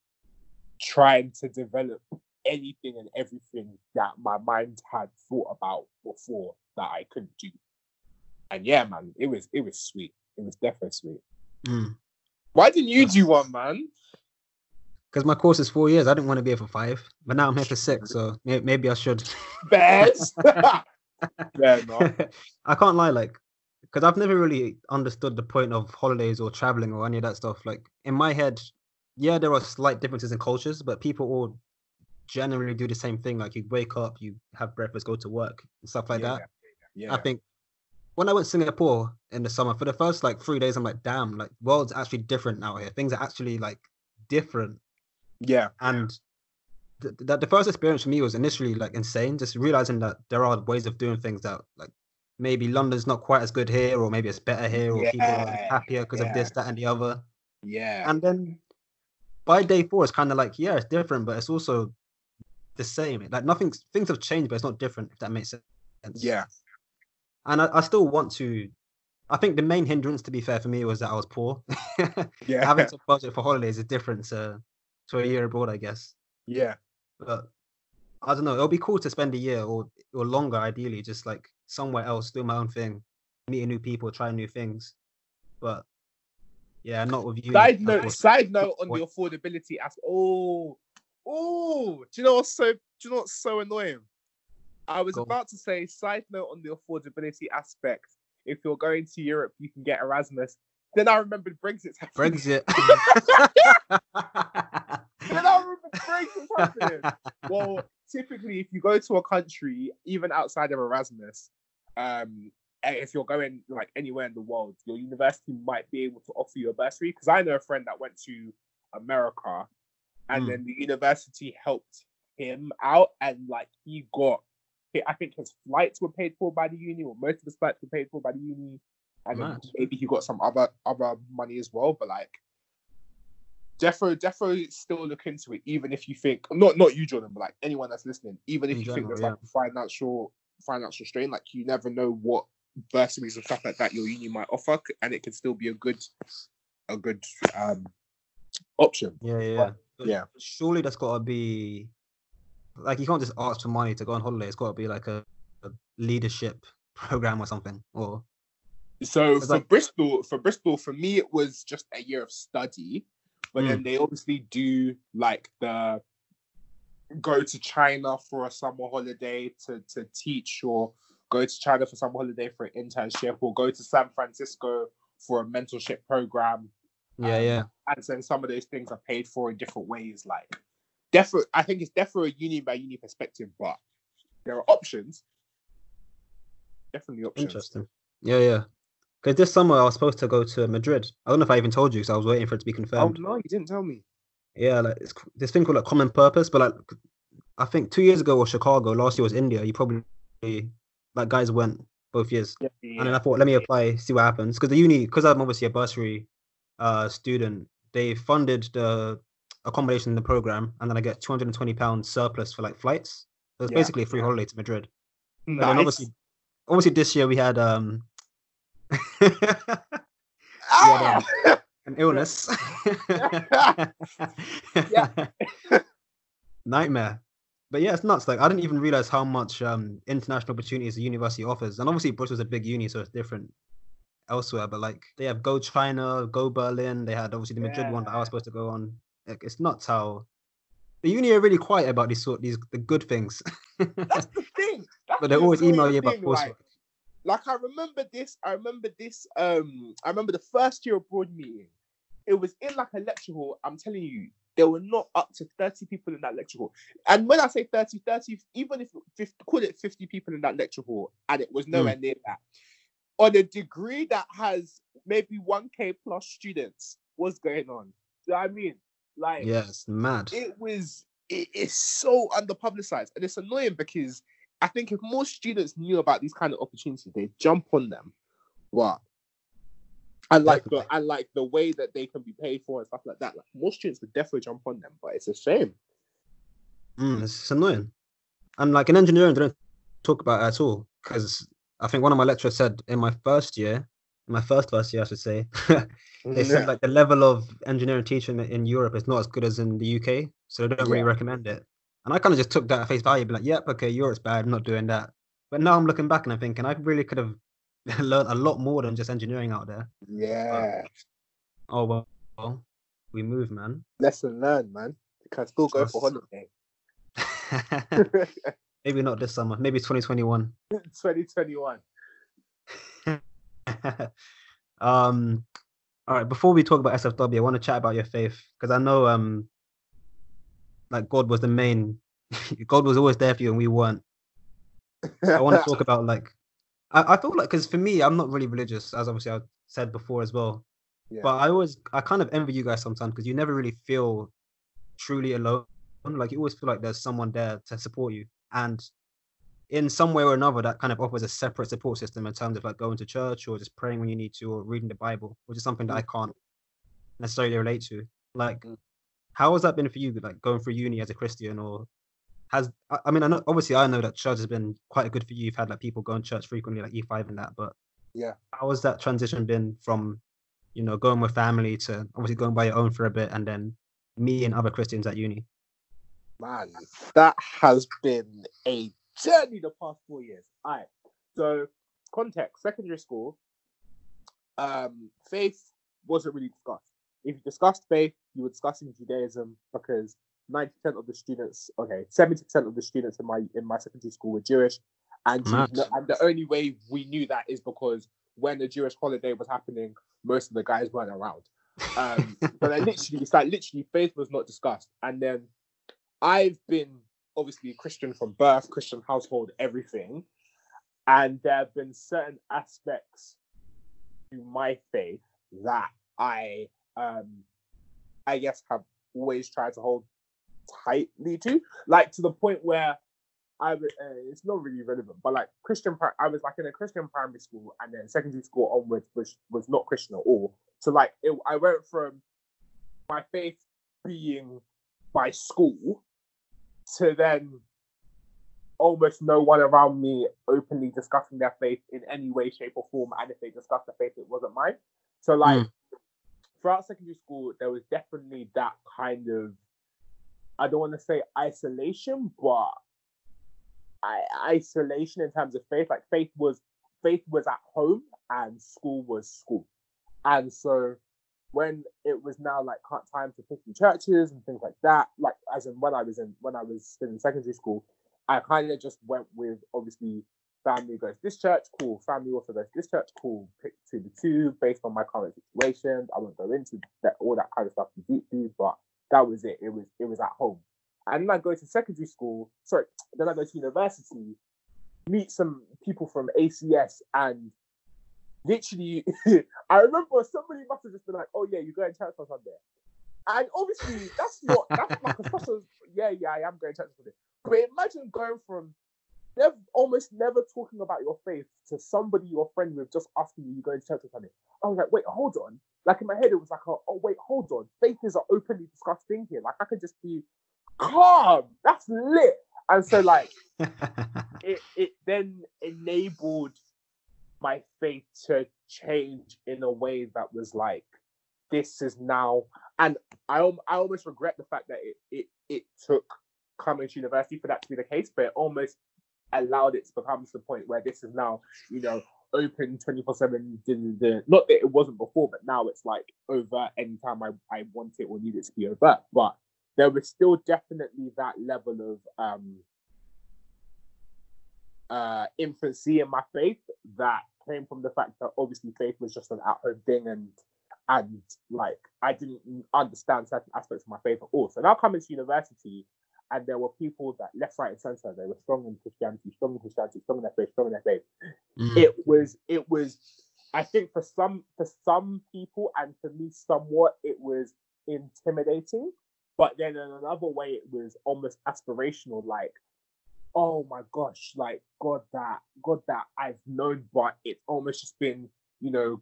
[SPEAKER 1] trying to develop anything and everything that my mind had thought about before that I couldn't do. And yeah, man, it was sweet. It was definitely sweet. Why didn't you do one, man?
[SPEAKER 2] Because my course is 4 years. I didn't want to be here for 5, but now I'm here for 6, so maybe I should.
[SPEAKER 1] Best. Fair enough.
[SPEAKER 2] I can't lie, like, because I've never really understood the point of holidays or traveling or any of that stuff. Like in my head, yeah, there are slight differences in cultures, but people all generally do the same thing. Like you wake up, you have breakfast, go to work, and stuff like that. Yeah. I think when I went to Singapore in the summer, for the first like 3 days, I'm like, damn, like world's actually different out here. Things are actually like different.
[SPEAKER 1] Yeah.
[SPEAKER 2] And the first experience for me was initially like insane, just realizing that there are ways of doing things that like maybe London's not quite as good here, or maybe it's better here, or people are happier because of this, that, and the other.
[SPEAKER 1] Yeah.
[SPEAKER 2] And then by day 4, it's kind of like, yeah, it's different, but it's also the same. Like things have changed, but it's not different, if that makes sense.
[SPEAKER 1] Yeah.
[SPEAKER 2] And I still want to. I think the main hindrance, to be fair, for me was that I was poor.
[SPEAKER 1] Yeah.
[SPEAKER 2] Having to budget for holidays is different to a year abroad, I guess.
[SPEAKER 1] Yeah.
[SPEAKER 2] But I don't know. It'll be cool to spend a year or longer, ideally, just like somewhere else, doing my own thing, meeting new people, trying new things. But yeah, not with you.
[SPEAKER 1] Side note on the affordability aspect. Do you know what's so annoying? I was about to say, side note on the affordability aspect. If you're going to Europe, you can get Erasmus. Then I remembered Brexit's happening.
[SPEAKER 2] Brexit.
[SPEAKER 1] Then I remembered Brexit's happening. Well, typically, if you go to a country, even outside of Erasmus, if you're going like anywhere in the world, your university might be able to offer you a bursary. Because I know a friend that went to America, and then the university helped him out, and like he got, I think his flights were paid for by the uni, or most of his flights were paid for by the uni, and then maybe he got some other money as well. But like, defo still look into it, even if you think not you, Jordan, but like anyone that's listening, even if you think there's like financial strain, like you never know what bursaries and stuff like that your uni might offer, and it could still be a good option.
[SPEAKER 2] Yeah. Surely that's got to be like, you can't just ask for money to go on holiday. It's got to be like a leadership program or something? Or
[SPEAKER 1] So
[SPEAKER 2] it's
[SPEAKER 1] for
[SPEAKER 2] like,
[SPEAKER 1] Bristol, for me, it was just a year of study, but then they obviously do like the go to China for a summer holiday to teach, or go to China for summer holiday for an internship, or go to San Francisco for a mentorship program.
[SPEAKER 2] yeah.
[SPEAKER 1] And then some of those things are paid for in different ways. Like, definitely, I think it's definitely a uni by uni perspective, but there are options. Definitely options.
[SPEAKER 2] Interesting. Yeah. Because this summer I was supposed to go to Madrid. I don't know if I even told you because I was waiting for it to be
[SPEAKER 1] Oh
[SPEAKER 2] confirmed.
[SPEAKER 1] no, you didn't tell me.
[SPEAKER 2] Yeah, like it's this thing called like Common Purpose, but like I think 2 years ago was Chicago, last year was India. You probably like guys went both years.
[SPEAKER 1] Yeah,
[SPEAKER 2] And then I thought, let me apply, see what happens. Because the uni, because I'm obviously a bursary student, they funded the accommodation in the program, and then I get £220 surplus for like flights. So it's basically a free holiday to Madrid. But then
[SPEAKER 1] Nice.
[SPEAKER 2] obviously this year we had
[SPEAKER 1] Ah!
[SPEAKER 2] an illness.
[SPEAKER 1] Yeah.
[SPEAKER 2] Nightmare. But yeah, it's nuts. Like I didn't even realize how much international opportunities the university offers. And obviously Bristol's a big uni, so it's different elsewhere. But like they have Go China, Go Berlin. They had obviously the Madrid one that I was supposed to go on. Like, it's nuts how the uni are really quiet about the good things.
[SPEAKER 1] That's the thing. That's
[SPEAKER 2] But they
[SPEAKER 1] the
[SPEAKER 2] always email
[SPEAKER 1] annoying
[SPEAKER 2] you about
[SPEAKER 1] thing.
[SPEAKER 2] coursework.
[SPEAKER 1] Like I remember this. I remember the first year abroad meeting. It was in like a lecture hall. I'm telling you, there were not up to 30 people in that lecture hall. And when I say 30, even if 50, call it 50 people in that lecture hall, and it was nowhere near that. On a degree that has maybe 1K plus students, what's going on? Do you know what I mean? Like,
[SPEAKER 2] Yeah, it's mad.
[SPEAKER 1] it is so underpublicized, and it's annoying because I think if more students knew about these kind of opportunities, they'd jump on them. What? And like the way that they can be paid for and stuff like that. Like more students would definitely jump on them, but it's a shame.
[SPEAKER 2] It's annoying. And like in engineering, they don't talk about it at all. Because I think one of my lecturers said in my first year, I should say, they said like the level of engineering teaching in Europe is not as good as in the UK. So they don't really recommend it. And I kind of just took that at face value, be like, yep, okay, Europe's bad, I'm not doing that. But now I'm looking back and I'm thinking I really could have learned a lot more than just engineering out there.
[SPEAKER 1] Yeah.
[SPEAKER 2] But, oh well, we move, man.
[SPEAKER 1] Lesson learned, man. You can still go for holiday.
[SPEAKER 2] Maybe not this summer. Maybe 2021.
[SPEAKER 1] 2021.
[SPEAKER 2] All right. Before we talk about SFW, I want to chat about your faith because I know like God was the main. God was always there for you, and we weren't. I want to talk about like I feel like because for me, I'm not really religious, as obviously I said before as well.
[SPEAKER 1] Yeah.
[SPEAKER 2] But I kind of envy you guys sometimes because you never really feel truly alone. Like you always feel like there's someone there to support you, and in some way or another, that kind of offers a separate support system in terms of like going to church or just praying when you need to or reading the Bible, which is something that I can't necessarily relate to. Like, how has that been for you? Like going through uni as a Christian, or I mean, I know that church has been quite good for you. You've had like people going to church frequently, like E5 and that, but
[SPEAKER 1] yeah,
[SPEAKER 2] how has that transition been from, going with family to obviously going by your own for a bit and then me and other Christians at uni?
[SPEAKER 1] Man, that has been a journey the past 4 years. All right. So, context: secondary school, faith wasn't really discussed. If you discussed faith, you were discussing Judaism because 90% of the students, 70% of the students in my secondary school were Jewish, and the only way we knew that is because when the Jewish holiday was happening, most of the guys weren't around. But literally, faith was not discussed. And then I've been obviously Christian from birth, Christian household, everything, and there have been certain aspects to my faith that I guess have always tried to hold tightly to, like to the point where it's not really relevant, but like I was like in a Christian primary school, and then secondary school onwards was not Christian at all. So like I went from my faith being my school to then almost no one around me openly discussing their faith in any way, shape, or form, and if they discussed the faith, it wasn't mine. So like throughout secondary school, there was definitely that kind of, I don't want to say isolation, but isolation in terms of faith. Like faith was at home and school was school. And so when it was now like time to pick in churches and things like that, like as in when I was still in secondary school, I kind of just went with obviously family goes this church, cool. Family also goes this church, cool. Pick between the two based on my current situations. I won't go into all that kind of stuff deeply, but that was it. It was at home. And then I go to secondary school. Then I go to university, meet some people from ACS, and literally, I remember somebody must have just been like, "Oh yeah, you go to church on Sunday," and obviously that's like a special. Yeah, I am going to church on Sunday. But imagine going from almost never talking about your faith to somebody your friend with just asking you going to church on Sunday. I was like, wait, hold on. Like in my head, it was like, oh wait, hold on. Faith is an openly discussed thing here. Like I could just be calm. That's lit. And so like it then enabled my faith to change in a way that was like, this is now, and I almost regret the fact that it took coming to university for that to be the case, but it almost allowed it to become to the point where this is now, open 24/7. Not that it wasn't before, but now it's like overt anytime I want it or need it to be overt. But there was still definitely that level of infancy in my faith that came from the fact that obviously faith was just an at-home thing, and like I didn't understand certain aspects of my faith at all. So now coming to university, and there were people that left, right, and center. They were strong in Christianity, strong in their faith, strong in their faith. It was. I think for some people, and for me somewhat, it was intimidating. But then in another way, it was almost aspirational. Like, oh my gosh, like God that I've known, but it's almost just been,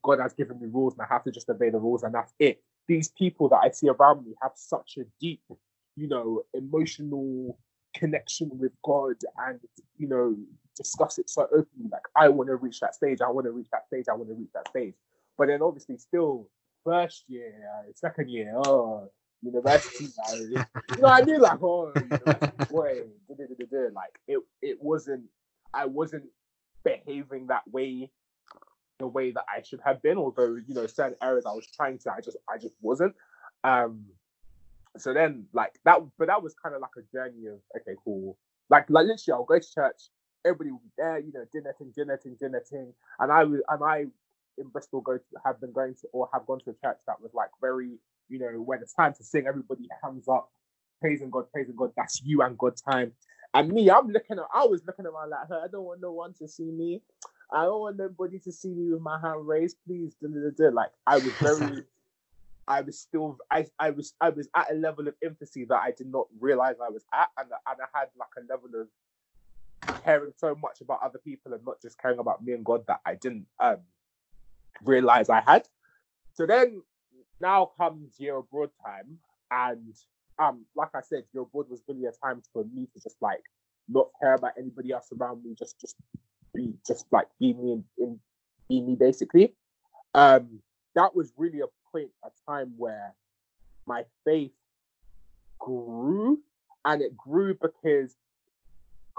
[SPEAKER 1] God has given me rules, and I have to just obey the rules, and that's it. These people that I see around me have such a deep, emotional connection with God, and discuss it so openly. Like, I want to reach that stage. I want to reach that stage. I want to reach that stage. But then obviously still first year, second year, university, I mean, like, university boy, like it wasn't. I wasn't behaving that way, the way that I should have been. Although certain areas I was trying to, I just wasn't. So then, like that, but that was kind of like a journey of, okay, cool. Like literally, I'll go to church, everybody will be there, dinner thing, and I in Bristol have gone to a church that was like very, when it's time to sing, everybody hands up, praising God, that's you and God time. And me, I was looking around like, I don't want no one to see me. I don't want nobody to see me with my hand raised, please. Like I was very. I was at a level of infancy that I did not realize I was at, and I had like a level of caring so much about other people and not just caring about me and God that I didn't realize I had. So then now comes year abroad time, and like I said, year abroad was really a time for me to just like not care about anybody else around me, just be me basically. That was really a time where my faith grew, and it grew because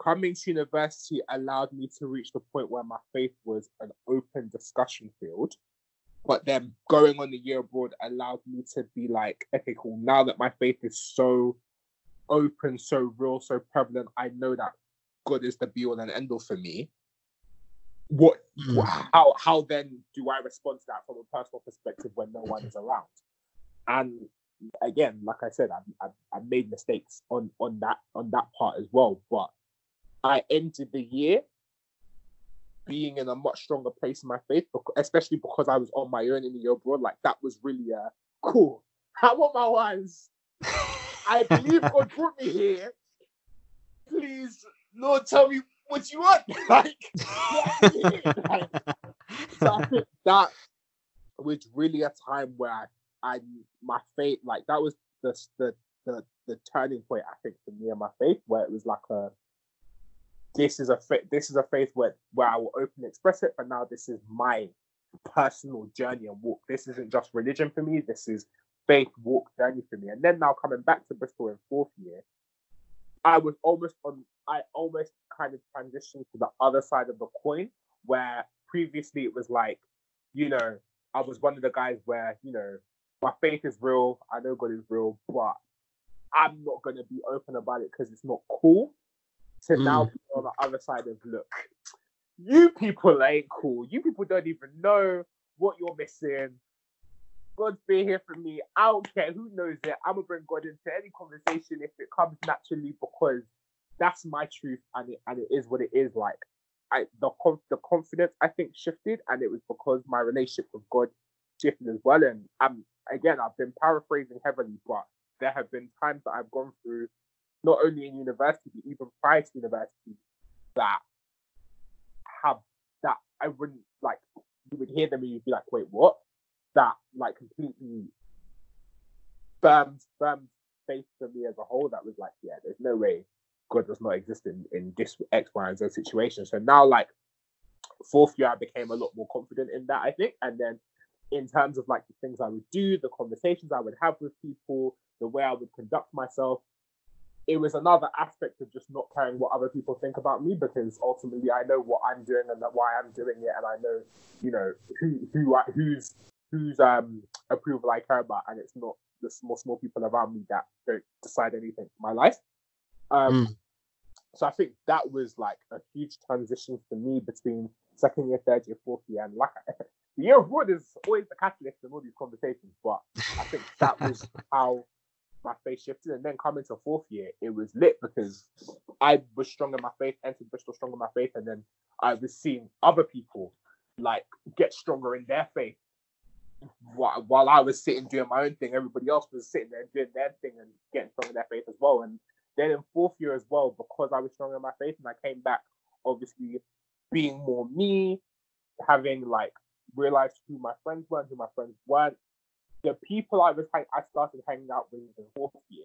[SPEAKER 1] coming to university allowed me to reach the point where my faith was an open discussion field. But then going on the year abroad allowed me to be like, okay, cool. Now that my faith is so open, so real, so prevalent, I know that God is the be all and end all for me. How then do I respond to that from a personal perspective when no one is around? And again, like I said, I made mistakes on that part as well. But I ended the year being in a much stronger place in my faith, especially because I was on my own in the year abroad. Like that was really cool. I want my ones. I believe God brought me here. Please, Lord, tell me what you want. So I think that was really a time where my faith, like that was the turning point, I think, for me and my faith, where it was like this is a faith where I will openly express it, but now this is my personal journey and walk. This isn't just religion for me, this is faith walk journey for me. And then now coming back to Bristol in fourth year, I almost kind of transitioned to the other side of the coin, where previously it was like, you know, I was one of the guys where, you know, my faith is real, I know God is real, but I'm not going to be open about it because it's not cool. To now be on the other side of, look, you people ain't cool. You people don't even know what you're missing. God's been here for me. I don't care who knows it. I'm going to bring God into any conversation if it comes naturally, because that's my truth, and it is what it is. Like, the confidence, I think, shifted, and it was because my relationship with God shifted as well. And again, I've been paraphrasing heavily, but there have been times that I've gone through, not only in university, but even prior to university, that I wouldn't, like, you would hear them and you'd be like, wait, what? That, like, completely firmed faith for me as a whole. That was like, yeah, there's no way God does not exist in this X, Y, and Z situation. So now, like, fourth year, I became a lot more confident in that, I think. And then in terms of, like, the things I would do, the conversations I would have with people, the way I would conduct myself, it was another aspect of just not caring what other people think about me, because ultimately I know what I'm doing and why I'm doing it, and I know, you know, whose approval I care about, and it's not the small people around me that don't decide anything for my life. So I think that was like a huge transition for me between second year, third year, fourth year, and like the year of wood is always the catalyst in all these conversations. But I think that was how my faith shifted. And then coming to fourth year, it was lit because I was strong in my faith, entered Bristol strong in my faith, and then I was seeing other people like get stronger in their faith. While I was sitting doing my own thing, everybody else was sitting there doing their thing and getting strong in their faith as well. And then in fourth year as well, because I was strong in my faith and I came back, obviously being more me, having like realized who my friends were and who my friends weren't. The people I started hanging out with in fourth year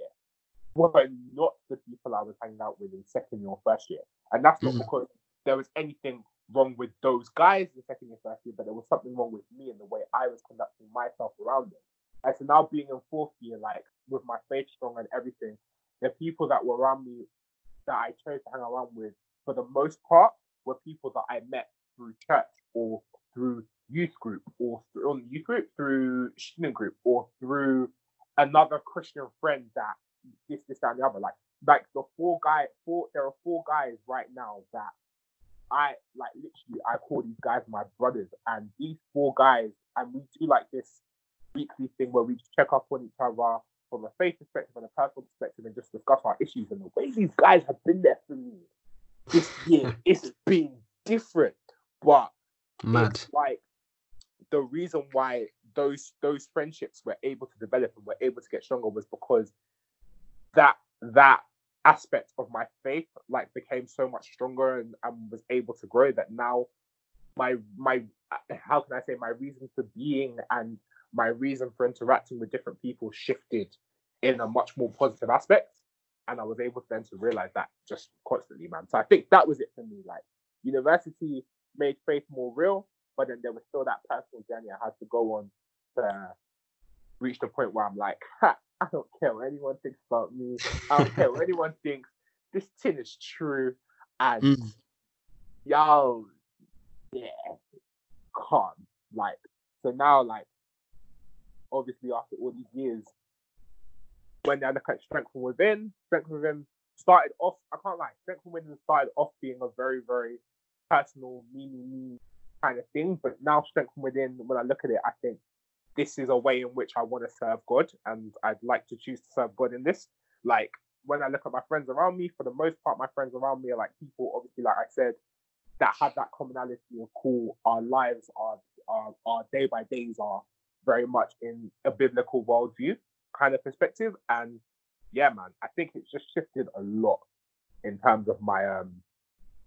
[SPEAKER 1] were not the people I was hanging out with in second year or first year. And that's not because there was anything wrong with those guys in second year, first year, but there was something wrong with me and the way I was conducting myself around them. And so now being in fourth year, like with my faith strong and everything, the people that were around me that I chose to hang around with, for the most part, were people that I met through church or through youth group or through student group or through another Christian friend that this, that, and the other. Like there are four guys right now that I like literally I call these guys my brothers, and these four guys, and we do like this weekly thing where we just check up on each other from a faith perspective and a personal perspective and just discuss our issues. And the way these guys have been there for me this year, it's been different. But it's like the reason why those friendships were able to develop and were able to get stronger was because that aspect of my faith like became so much stronger and was able to grow, that now my how can I say, my reason for being and my reason for interacting with different people shifted in a much more positive aspect, and I was able then to realize that just constantly, man. So I think that was it for me. Like, university made faith more real, but then there was still that personal journey I had to go on to reach the point where I'm like, I don't care what anyone thinks about me. I don't care what anyone thinks. This tin is true, and yo, yeah, calm. Like, so now, like, obviously after all these years, when I look at strength from within started off, I can't lie, strength from within started off being a very, very personal, me kind of thing. But now strength from within, when I look at it, I think this is a way in which I want to serve God, and I'd like to choose to serve God in this. Like, when I look at my friends around me, for the most part, my friends around me are like people, obviously, like I said, that have that commonality of cool. Our lives, our day by days are very much in a biblical worldview kind of perspective. And yeah, man, I think it's just shifted a lot in terms of my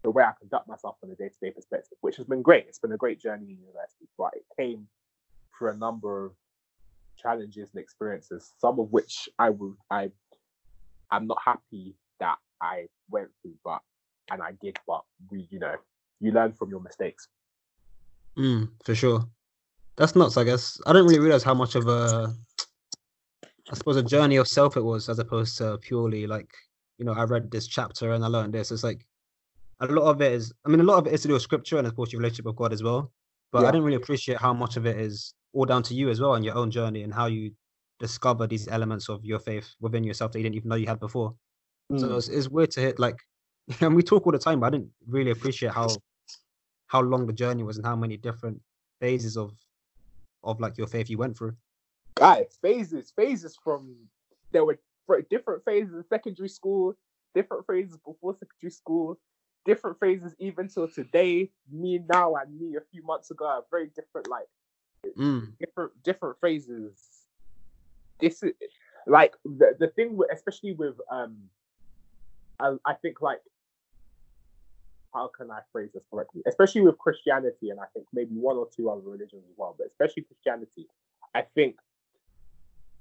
[SPEAKER 1] the way I conduct myself from a day-to-day perspective, which has been great. It's been a great journey in university, but it came through a number of challenges and experiences, some of which I'm not happy that I went through, but I did. But you learn from your mistakes.
[SPEAKER 2] For sure. That's nuts, I guess. I didn't really realize how much of a journey of self it was, as opposed to purely like, I read this chapter and I learned this. It's like a lot of it is, I mean, a lot of it is to do with scripture and of course your relationship with God as well. But I
[SPEAKER 1] Yeah.
[SPEAKER 2] didn't really appreciate how much of it is all down to you as well and your own journey and how you discover these elements of your faith within yourself that you didn't even know you had before. So
[SPEAKER 1] Mm.
[SPEAKER 2] it's weird to hit like, and we talk all the time, but I didn't really appreciate how long the journey was and how many different phases of like your faith you went through.
[SPEAKER 1] Guys, phases from there were different phases in secondary school, different phases before secondary school, different phases even till today. Me now and me a few months ago are very different, like different phases. This is like the thing with, especially with I think like, how can I phrase this correctly? Especially with Christianity, and I think maybe one or two other religions as well, but especially Christianity, I think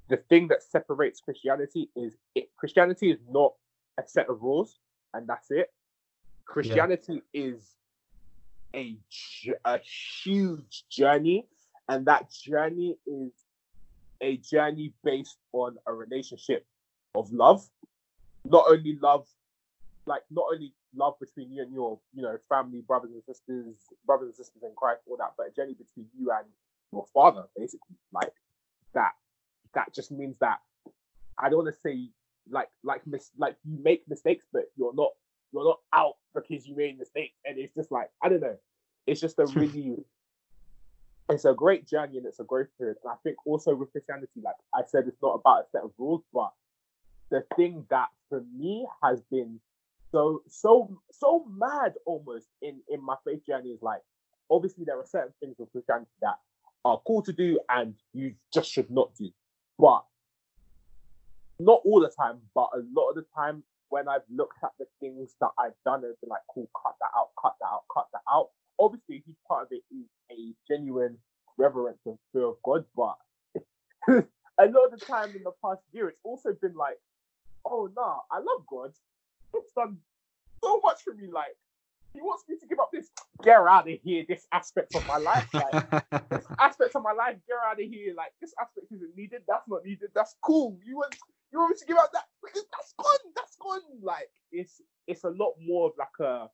[SPEAKER 1] the thing that separates Christianity is Christianity is not a set of rules and that's it. Christianity is a huge journey, and that journey is a journey based on a relationship of love. Not only love between you and your, family, brothers and sisters in Christ, all that, but a journey between you and your father, basically. Like that just means that I don't want to say like you make mistakes, but you're not out because you made mistakes, and it's just like, I don't know. It's just it's a great journey and it's a growth period. And I think also with Christianity, like I said, it's not about a set of rules, but the thing that for me has been so mad almost in my faith journey is like, obviously there are certain things with Christianity that are cool to do and you just should not do. But not all the time, but a lot of the time when I've looked at the things that I've done and been like, cool, cut that out. Obviously, a huge part of it is a genuine reverence and fear of God, but a lot of the time in the past year, it's also been like, oh nah, I love God. It's done so much for me. Like, he wants me to give up this. Get out of here, this aspect of my life. Like, this aspect of my life, get out of here. Like, this aspect isn't needed. That's not needed. That's cool. You want me to give up that? Because that's gone. Like, it's a lot more of like a,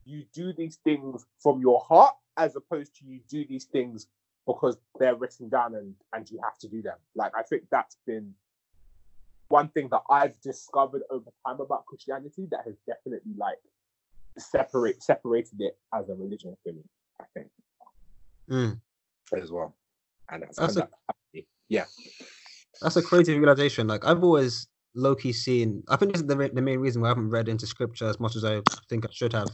[SPEAKER 1] you do these things from your heart as opposed to you do these things because they're written down and you have to do them. Like, I think that's been one thing that I've discovered over time about Christianity that has definitely like separated it as a religion for me, I think. As well. And
[SPEAKER 2] that's a crazy realization. Like, I've always low-key seen, I think this is the main reason why I haven't read into scripture as much as I think I should have.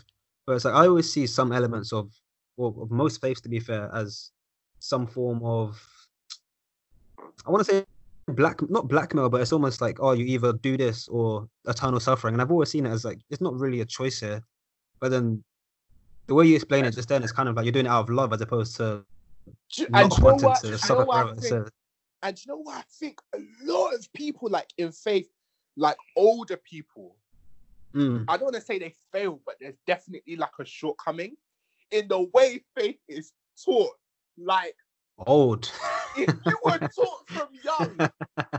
[SPEAKER 2] But it's like I always see some elements of most faiths, to be fair, as some form of, I want to say not blackmail, but it's almost like, oh, you either do this or eternal suffering. And I've always seen it as like, it's not really a choice here. But then the way you explain it just then, it's kind of like you're doing it out of love as opposed to not wanting to suffer forever.
[SPEAKER 1] And you know what? I think a lot of people, like in faith, like older people, I don't want to say they fail, but there's definitely like a shortcoming in the way faith is taught. Like,
[SPEAKER 2] old.
[SPEAKER 1] If you were taught from young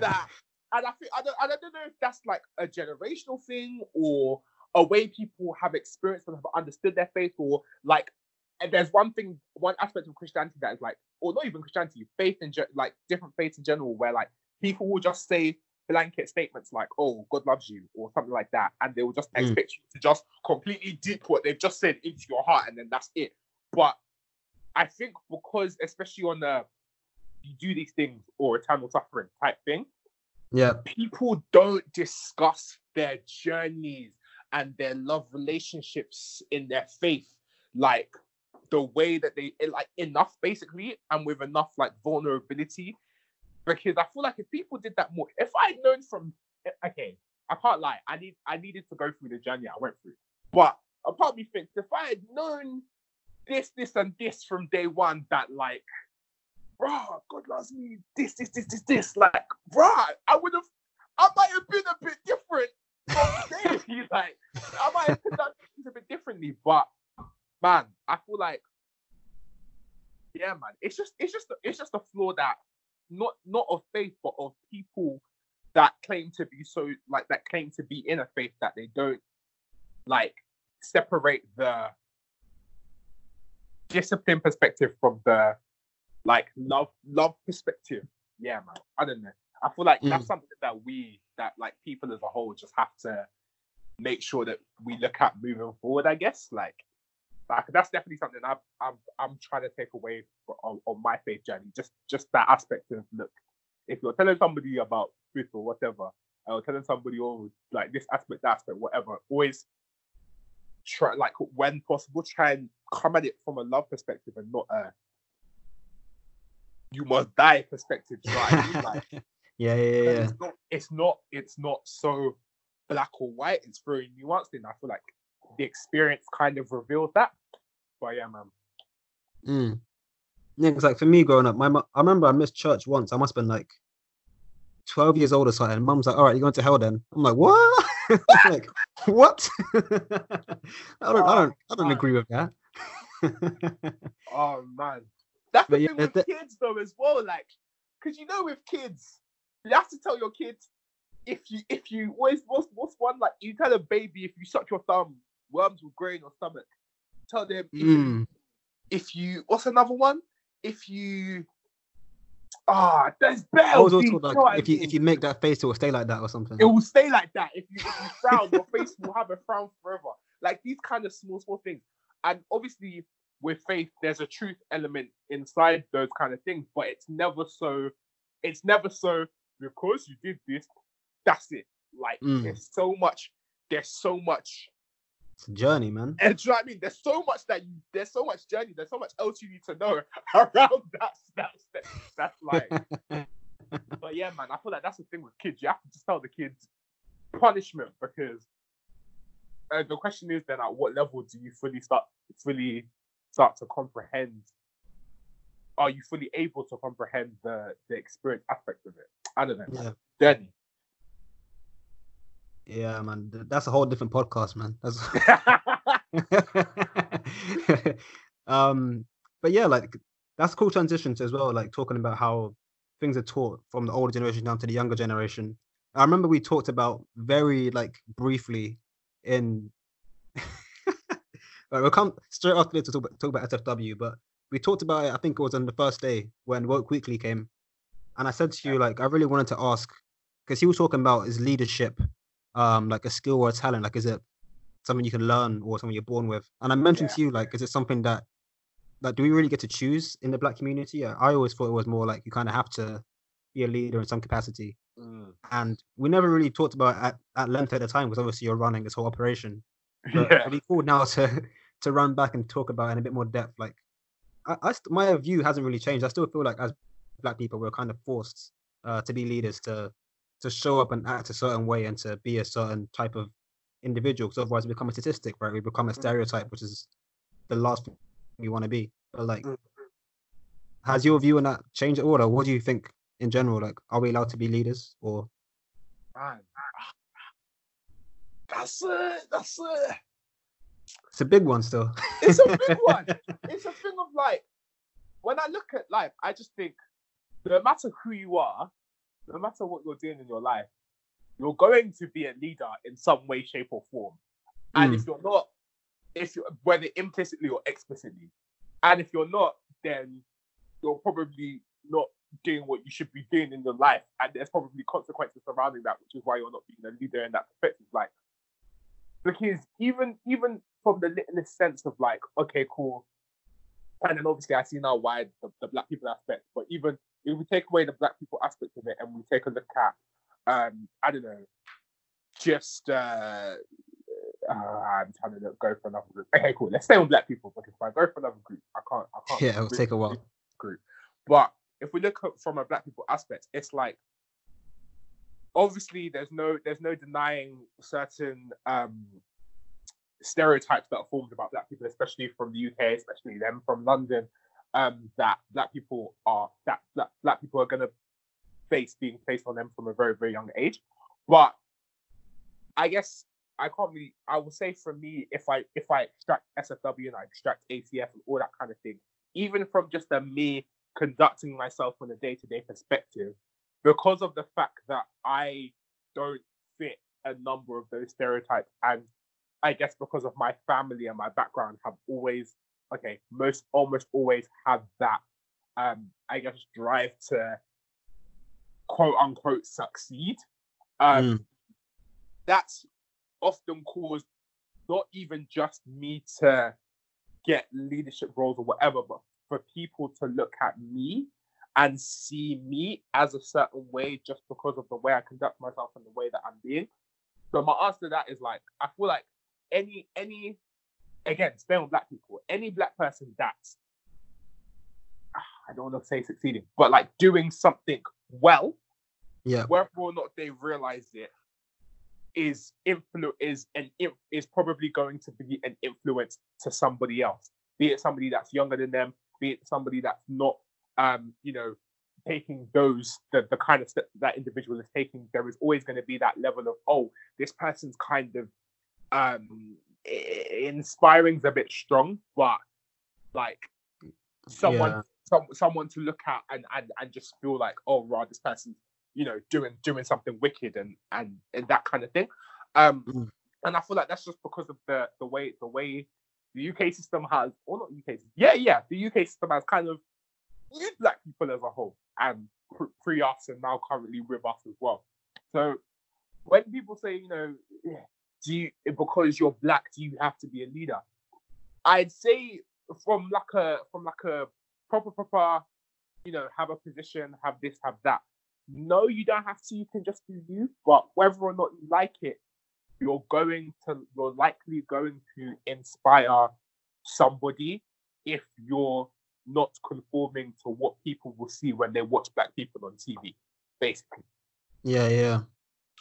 [SPEAKER 1] that, and I think I don't know if that's like a generational thing or a way people have experienced and have understood their faith, or like, and there's one aspect of Christianity that is like, or not even Christianity, faith in like different faiths in general, where like people will just say blanket statements like, "Oh, God loves you," or something like that, and they will just expect you to just completely dip what they've just said into your heart, and then that's it. But I think because, especially on the you do these things or eternal suffering type thing, people don't discuss their journeys and their love relationships in their faith like the way that they like enough, basically, and with enough like vulnerability. Because I feel like if people did that more, if I'd known from, okay, I can't lie, I needed to go through the journey I went through, but a part of me thinks if I had known this and this from day one, that like, bruh, God loves me, this, like, bruh, I might have been a bit different from today. Like, I might have done things a bit differently, but man, I feel like, yeah, man, it's just a flaw that not of faith, but of people that claim to be so like that claim to be in a faith that they don't like. separate the discipline perspective from the like love perspective. Yeah, man. I don't know. I feel like that's something that like people as a whole just have to make sure that we look at moving forward. I guess like that's definitely something I'm trying to take away on my faith journey. Just that aspect of, look, if you're telling somebody about truth or whatever, or telling somebody, oh, like this aspect, that aspect, whatever, always try, like when possible, try and come at it from a love perspective and not a you must die perspective. You know what I mean? Like,
[SPEAKER 2] yeah.
[SPEAKER 1] It's not so black or white. It's very nuanced, and I feel like the experience kind of reveals that. But yeah, man.
[SPEAKER 2] Yeah, it's like for me growing up, I remember I missed church once. I must have been like 12 years old or something. Mum's like, all right, you're going to hell then. I'm like, what? I'm like, what? I don't agree with that.
[SPEAKER 1] Oh man. That's the thing with kids though as well, like, because you know with kids, you have to tell your kids if you what's one, like, you tell a baby if you suck your thumb, worms will grow in your stomach. Tell them if you what's another one? If you there's bells.
[SPEAKER 2] Like, if you make that face, it will stay like that or something.
[SPEAKER 1] It will stay like that. If you frown, your face will have a frown forever. Like these kind of small things. And obviously with faith, there's a truth element inside those kind of things, but it's never so because you did this, that's it. Like there's so much
[SPEAKER 2] it's a journey, man.
[SPEAKER 1] And do you know what I mean? There's so much journey, there's so much else you need to know around that's like but yeah, man, I feel like that's the thing with kids. You have to just tell the kids punishment, because the question is then at what level do you fully start to comprehend? Are you fully able to comprehend the experience aspect of it? I don't know.
[SPEAKER 2] Yeah.
[SPEAKER 1] Journey.
[SPEAKER 2] Yeah, man. That's a whole different podcast, man. But yeah, like that's a cool transition as well, like talking about how things are taught from the older generation down to the younger generation. I remember we talked about very like briefly in we'll come straight after to talk about SFW, but we talked about it, I think it was on the first day when Woke Weekly came. And I said to you, like, I really wanted to ask, because he was talking about is leadership like a skill or a talent? Like, is it something you can learn or something you're born with? And I mentioned to you, like, is it something that, like, do we really get to choose in the Black community? I always thought it was more like you kind of have to be a leader in some capacity. And we never really talked about it at length at the time, because obviously you're running this whole operation. But it'd be cool now to run back and talk about it in a bit more depth. Like, my view hasn't really changed. I still feel like as Black people, we're kind of forced to be leaders, to show up and act a certain way and to be a certain type of individual. Because otherwise we become a statistic, right? We become a stereotype, which is the last thing we want to be. But like, has your view on that changed at all? Or what do you think in general? Like, are we allowed to be leaders or?
[SPEAKER 1] That's
[SPEAKER 2] It's a big one still.
[SPEAKER 1] It's a big one. It's a thing of like, when I look at life, I just think no matter who you are, no matter what you're doing in your life, you're going to be a leader in some way, shape, or form. And if you're not, whether implicitly or explicitly, and if you're not, then you're probably not doing what you should be doing in your life, and there's probably consequences surrounding that, which is why you're not being a leader in that perspective. Like, because even from the littlest sense of like, okay, cool, and then obviously I see now why the Black people aspect, but even if we take away the Black people aspect of it and we take a look at, I don't know, just I'm trying to go for another group. Okay, cool. Let's stay on Black people, because if I go for another group, I can't.
[SPEAKER 2] Yeah, it'll take a while.
[SPEAKER 1] Group, but if we look at from a Black people aspect, it's like, obviously there's no denying certain stereotypes that are formed about Black people, especially from the UK, especially them from London, that Black people are going to face being placed on them from a very, very young age. But I guess I will say for me, if I extract SFW and I extract ACF and all that kind of thing, even from just me conducting myself on a day-to-day perspective, because of the fact that I don't fit a number of those stereotypes, and I guess because of my family and my background, have always, almost always had that, I guess, drive to quote unquote succeed. That's often caused not even just me to get leadership roles or whatever, but for people to look at me and see me as a certain way just because of the way I conduct myself and the way that I'm being. So my answer to that is like, I feel like any again, staying on black people, any black person that's, I don't want to say succeeding, but like doing something well, whether or not they realize it, is probably going to be an influence to somebody else, be it somebody that's younger than them, be it somebody that's not taking the kind of steps that individual is taking. There is always going to be that level of, oh, this person's kind of inspiring's a bit strong, but like someone to look at and just feel like, oh right, this person's doing something wicked and that kind of thing. And I feel like that's just because of the way the UK system has, or not UK system, the UK system has kind of used black people as a whole, and pre us and now currently with us as well. So when people say, because you're black, do you have to be a leader? I'd say from like a proper, have a position, have this, have that. No, you don't have to. You can just be you. But whether or not you like it, you're likely going to inspire somebody if you're not conforming to what people will see when they watch black people on TV, basically.
[SPEAKER 2] Yeah.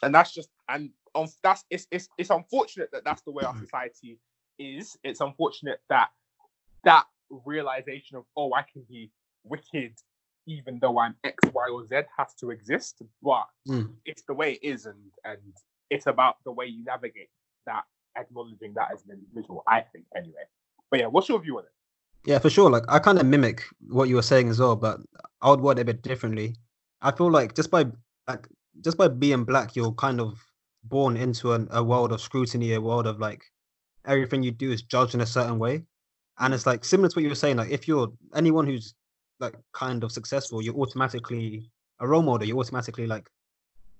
[SPEAKER 1] And that's just, and it's unfortunate that that's the way our society is. It's unfortunate that realization of, oh, I can be wicked even though I'm X, Y, or Z has to exist. But it's the way it is, and it's about the way you navigate that, acknowledging that as an individual, I think, anyway. But yeah, what's your view on it?
[SPEAKER 2] Yeah, for sure. Like, I kind of mimic what you were saying as well, but I would word it a bit differently. I feel like just by being black, you're kind of born into a world of scrutiny, a world of like everything you do is judged in a certain way. And it's like similar to what you were saying, like if you're anyone who's like kind of successful, you're automatically a role model. You're automatically like,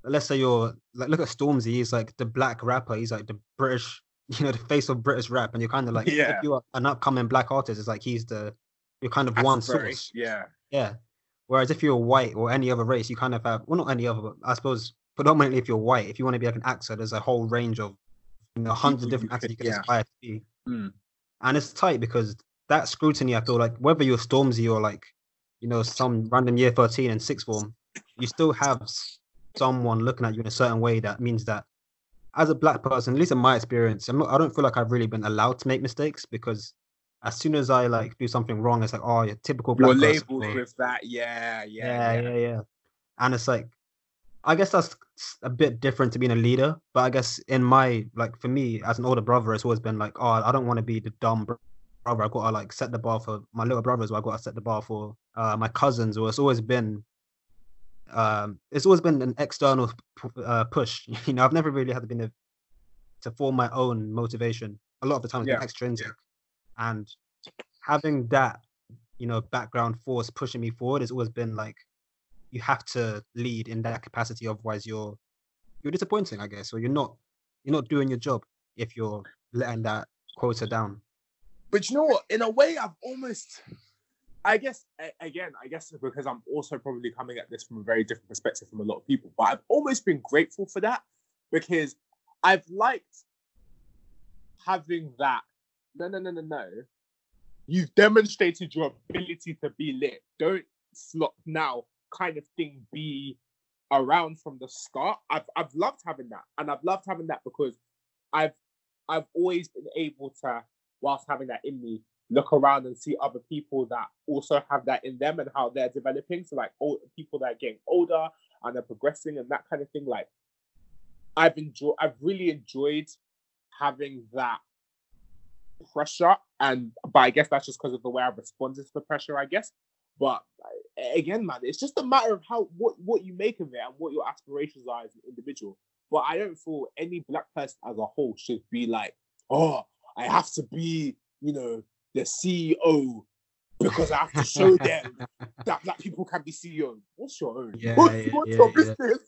[SPEAKER 2] let's say you're like, look at Stormzy, he's like the black rapper, he's like the British, the face of British rap, and you're kind of like, if you're an upcoming black artist, it's like you're kind of one source. Yeah. Whereas if you're white or any other race, you kind of have, well, not any other, but I suppose predominantly if you're white, if you want to be like an actor, there's a whole range of hundreds of different actors you can aspire to be. And it's tight because that scrutiny, I feel like whether you're Stormzy or like, some random year 13 and sixth form, you still have someone looking at you in a certain way that means that as a black person, at least in my experience, I don't feel like I've really been allowed to make mistakes, because as soon as I like do something wrong, it's like, oh, you're typical black person.
[SPEAKER 1] Labeled with that, yeah.
[SPEAKER 2] And it's like, I guess that's a bit different to being a leader, but I guess in my, like, for me as an older brother, it's always been like, oh, I don't want to be the dumb brother. I've got to like set the bar for my little brothers, or I've got to set the bar for my cousins, or it's always been an external push. I've never really had to form my own motivation. A lot of the time it's been extrinsic, and having that background force pushing me forward has always been like, you have to lead in that capacity, otherwise you're disappointing, I guess, or you're not doing your job if you're letting that quota down.
[SPEAKER 1] But you know what, in a way I've almost, I guess because I'm also probably coming at this from a very different perspective from a lot of people, but I've almost been grateful for that, because I've liked having that, no, you've demonstrated your ability to be lit, don't slop now kind of thing be around from the start. I've loved having that, and I've loved having that because I've always been able to, whilst having that in me, look around and see other people that also have that in them and how they're developing. So like people that are getting older and are progressing and that kind of thing. Like I've really enjoyed having that pressure, but I guess that's just because of the way I've responded to the pressure, I guess. But again, man, it's just a matter of what you make of it and what your aspirations are as an individual. But I don't feel any black person as a whole should be like, oh, I have to be, the CEO because I have to show them that black people can be CEO. What's your own? What's your business?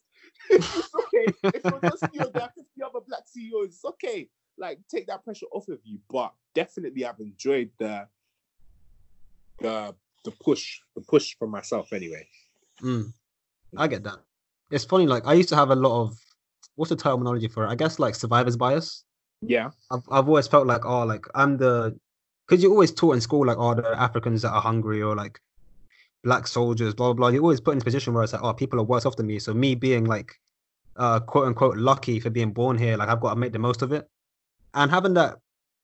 [SPEAKER 1] It's okay. If you're not CEO, there are 50 other black CEOs. It's okay. Like, take that pressure off of you. But definitely, I've enjoyed the push for myself anyway.
[SPEAKER 2] I get that. It's funny, like, I used to have a lot of, what's the terminology for it? I guess, like, survivor's bias.
[SPEAKER 1] Yeah.
[SPEAKER 2] I've always felt like, oh, like, because you're always taught in school, like, oh, the Africans that are hungry, or like black soldiers, blah, blah, blah. You're always put in a position where it's like, oh, people are worse off than me. So me being like, quote unquote, lucky for being born here, like, I've got to make the most of it. And having that,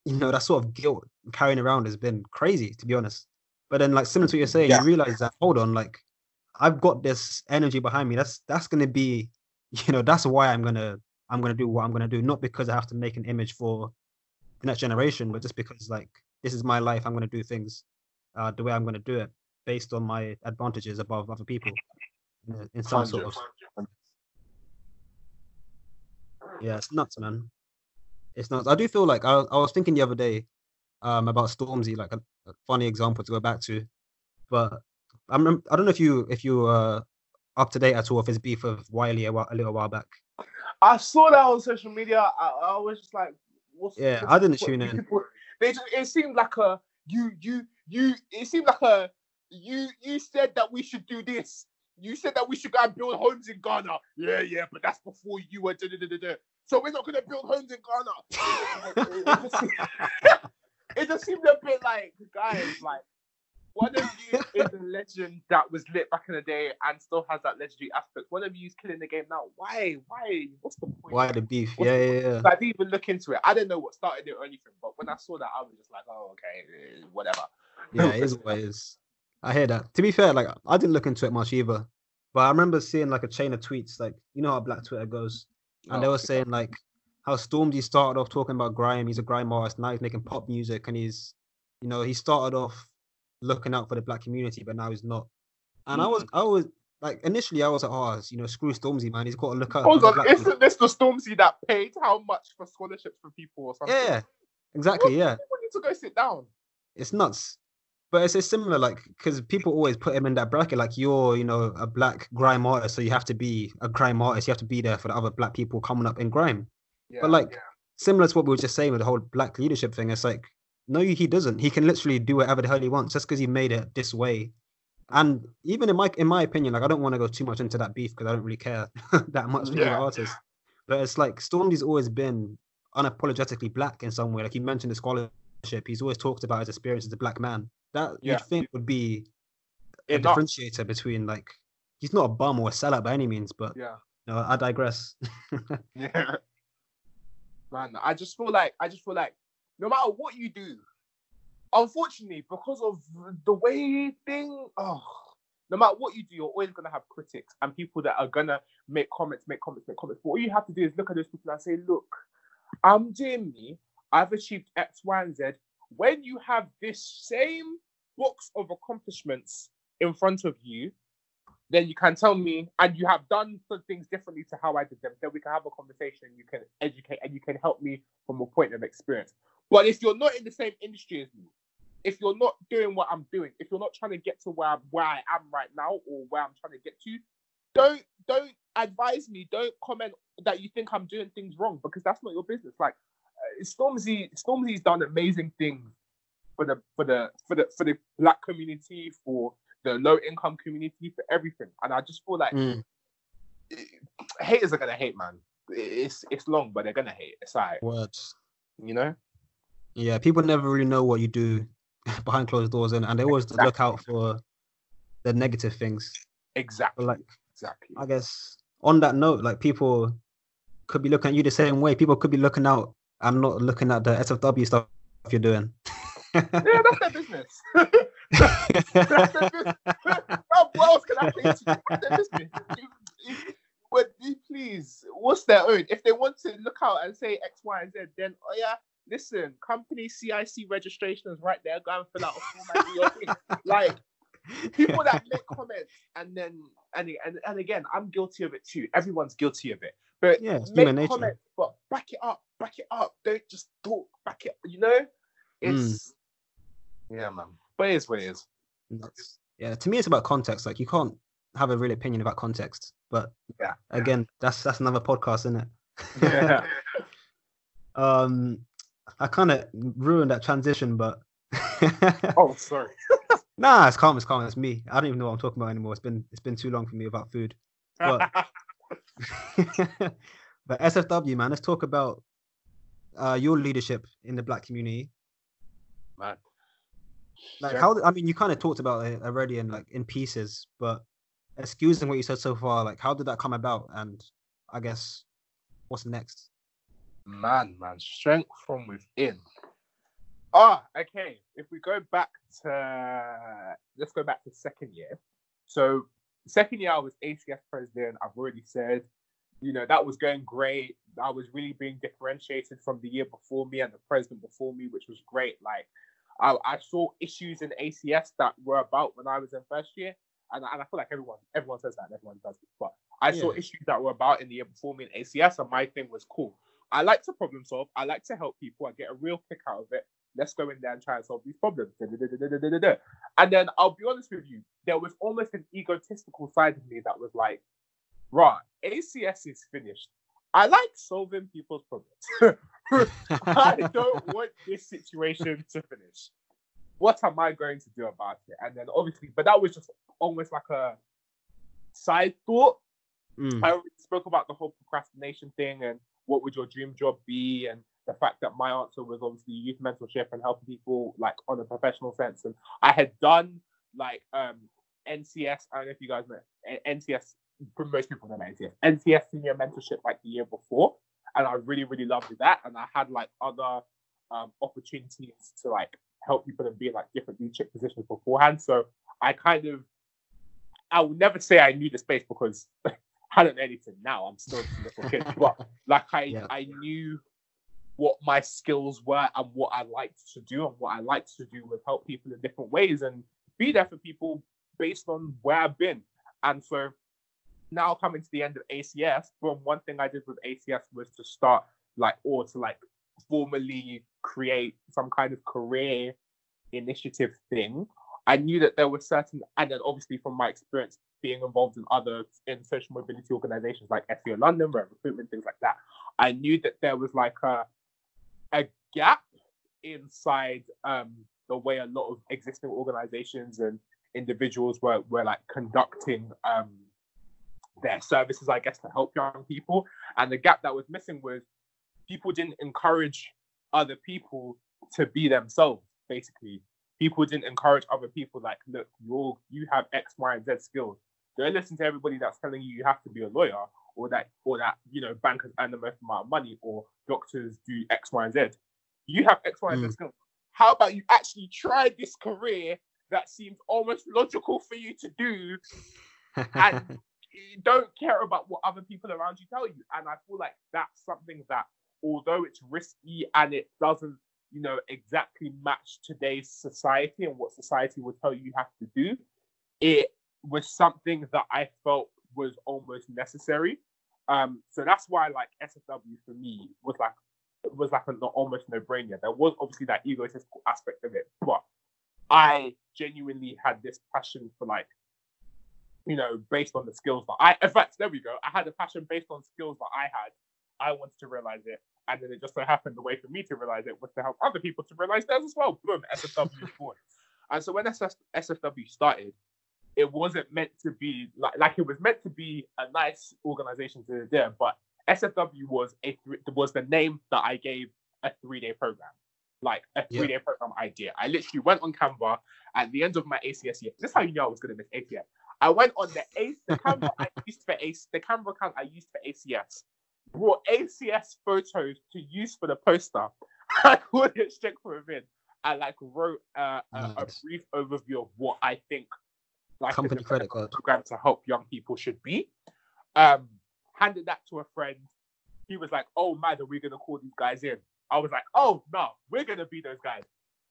[SPEAKER 2] that sort of guilt carrying around has been crazy, to be honest. But then, like, similar to what you're saying, you realize that, hold on, like, I've got this energy behind me. That's gonna be, that's why I'm gonna do what I'm gonna do, not because I have to make an image for the next generation, but just because, like, this is my life. I'm gonna do things the way I'm gonna do it, based on my advantages above other people, in some sort of. Yeah, it's nuts, man. It's nuts. I do feel like I was thinking the other day about Stormzy, like a funny example to go back to, but I don't know if you up to date at all with his beef with Wiley a little while back.
[SPEAKER 1] I saw that on social media. I was just like,
[SPEAKER 2] I didn't tune in.
[SPEAKER 1] It seemed like you said that we should do this. You said that we should go and build homes in Ghana. Yeah, but that's before you were So we're not going to build homes in Ghana. It just seemed a bit like, guys, like, one of you is a legend that was lit back in the day and still has that legendary aspect. One of you is killing the game now. Why? What's the point?
[SPEAKER 2] Why the beef? Yeah.
[SPEAKER 1] I didn't even look into it. I didn't know what started it or anything, but when I saw that, I was just like, oh, okay, whatever.
[SPEAKER 2] Yeah, it is what it is. I hear that. To be fair, like, I didn't look into it much either, but I remember seeing like a chain of tweets, like, you know how Black Twitter goes, and they were saying like how Stormzy started off talking about grime. He's a grime artist. Now he's making pop music, and he's, he started off looking out for the black community, but now he's not. And I was like, initially I was like, oh, screw Stormzy, man. He's got to look out.
[SPEAKER 1] Hold on, isn't this the Stormzy that paid how much for scholarships for people or something?
[SPEAKER 2] Yeah, exactly. Yeah.
[SPEAKER 1] People need to go sit down.
[SPEAKER 2] It's nuts. But it's similar, like, because people always put him in that bracket, like, you're, a black grime artist, so you have to be a grime artist. You have to be there for the other black people coming up in grime. Yeah, but like, similar to what we were just saying with the whole black leadership thing, it's like, no, he doesn't. He can literally do whatever the hell he wants just because he made it this way. And even in my opinion, like, I don't want to go too much into that beef because I don't really care that much for the artist. But it's like, Stormzy's always been unapologetically black in some way. Like, you mentioned the scholarship, he's always talked about his experience as a black man. That you'd think would be a differentiator between, like, he's not a bum or a sellout by any means, but I digress.
[SPEAKER 1] Man, I just feel like no matter what you do, unfortunately, because of the way no matter what you do, you're always gonna have critics and people that are gonna make comments. But all you have to do is look at those people and say, look, I'm doing me. I've achieved X, Y, and Z. When you have this same box of accomplishments in front of you, then you can tell me, and you have done some things differently to how I did them, then we can have a conversation, you can educate, and you can help me from a point of experience. But if you're not in the same industry as me, if you're not doing what I'm doing, if you're not trying to get to where I am right now or where I'm trying to get to, don't advise me, don't comment that you think I'm doing things wrong, because that's not your business. Like, Stormzy's done amazing things for the black community, for the low income community, for everything. And I just feel like haters are gonna hate, man. It's long, but they're gonna hate. It's like
[SPEAKER 2] words,
[SPEAKER 1] Yeah,
[SPEAKER 2] people never really know what you do behind closed doors, and they always look out for the negative things.
[SPEAKER 1] Exactly.
[SPEAKER 2] But exactly. I guess on that note, like, people could be looking at you the same way. People could be looking out and not looking at the SFW stuff you're doing.
[SPEAKER 1] Yeah, that's their business. That's their business. What else can I say to you? That's their business. But please, what's their own? If they want to look out and say X, Y, and Z, then listen, company CIC registration is right there. Go and fill out a form and do your thing. Like, People that make comments and again, I'm guilty of it too. Everyone's guilty of it. But
[SPEAKER 2] Yeah, it's
[SPEAKER 1] make
[SPEAKER 2] human nature.
[SPEAKER 1] comments, but back it up. Don't just talk, back it. You know, it's yeah, man. But it is what it is.
[SPEAKER 2] Yeah, to me, it's about context. Like, you can't have a real opinion about context. But
[SPEAKER 1] yeah,
[SPEAKER 2] again, that's another podcast, isn't it?
[SPEAKER 1] Yeah.
[SPEAKER 2] I kind of ruined that transition, but
[SPEAKER 1] oh, sorry.
[SPEAKER 2] Nah, it's calm. It's me. I don't even know what I'm talking about anymore. It's been too long for me about food. But but SFW, man, let's talk about your leadership in the Black community.
[SPEAKER 1] Man,
[SPEAKER 2] like how? I mean, you kind of talked about it already in pieces, but excusing what you said so far, like how did that come about? And I guess what's next?
[SPEAKER 1] Man, strength from within. Okay. If we go back to, let's go back to second year. So second year I was ACS president. I've already said, that was going great. I was really being differentiated from the year before me and the president before me, which was great. Like I saw issues in ACS that were about when I was in first year. And I feel like everyone says that and everyone does it. But I saw issues that were about in the year before me in ACS, and my thing was cool. I like to problem solve. I like to help people. I get a real kick out of it. Let's go in there and try and solve these problems. And then I'll be honest with you, there was almost an egotistical side of me that was like, right, ACS is finished. I like solving people's problems. I don't want this situation to finish. What am I going to do about it? And then obviously, but that was just almost like a side thought. I already spoke about the whole procrastination thing and what would your dream job be, and the fact that my answer was obviously youth mentorship and helping people like on a professional sense. And I had done like NCS. I don't know if you guys know NCS. Most people know NCS. NCS senior mentorship like the year before, and I really, really loved that. And I had like other opportunities to like help people and be in like different leadership positions beforehand. So I would never say I knew the space because I don't know anything now. I'm still a little kid, but like I knew what my skills were and what I liked to do, and what I liked to do was help people in different ways and be there for people based on where I've been. And so now coming to the end of ACS, one thing I did with ACS was to start to formally create some kind of career initiative thing. I knew that there were certain, and then obviously from my experience being involved in social mobility organizations like SEO London, recruitment, things like that, I knew that there was like a gap inside the way a lot of existing organizations and individuals were like conducting their services, I guess, to help young people. And the gap that was missing was people didn't encourage other people to be themselves, basically. People didn't encourage other people like, look, you have X, Y, and Z skills. Don't listen to everybody that's telling you have to be a lawyer or that bankers earn the most amount of money or doctors do X, Y, and Z. You have X, Y, and Z skills. How about you actually try this career that seems almost logical for you to do and you don't care about what other people around you tell you? And I feel like that's something that, although it's risky and it doesn't, exactly match today's society and what society will tell you have to do, it was something that I felt was almost necessary. So that's why like SFW for me was like an almost no-brainer. There was obviously that egotistical aspect of it, but I genuinely had this passion for like, based on the skills that in fact, there we go. I had a passion based on skills that I had. I wanted to realize it. And then it just so happened the way for me to realize it was to help other people to realize theirs as well. Boom, SFW is born. And so when SFW started, it wasn't meant to be like it was meant to be a nice organization to do, but SFW was the name that I gave a 3-day program, like a 3-day program idea. I literally went on Canva at the end of my ACS year. This is how you know I was going to miss ACS. I went on the Canva I used for the Canva account I used for ACS. Brought ACS photos to use for the poster. I called it Strength from Within. I wrote a brief overview of what I think
[SPEAKER 2] company credit card
[SPEAKER 1] program to help young people should be. Handed that to a friend. He was like, "Oh man, are we gonna call these guys in?" I was like, "Oh no, we're gonna be those guys."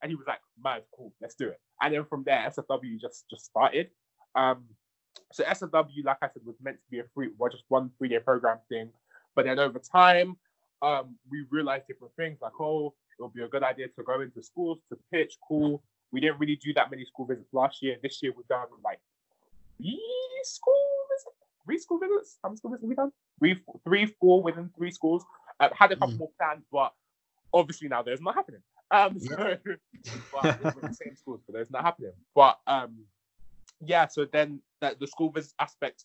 [SPEAKER 1] And he was like, man, cool, let's do it. And then from there, SFW just started. So SFW, like I said, was meant to be just one 3-day program thing. But then over time, we realized different things, like, it would be a good idea to go into schools to pitch. Cool. We didn't really do that many school visits last year. This year we've done like 3 school visits. How many school visits have we done? 3, 4 within 3 schools. Had a couple more planned, but obviously now there's not happening. But with the same schools, but there's not happening. But so then the school visit aspect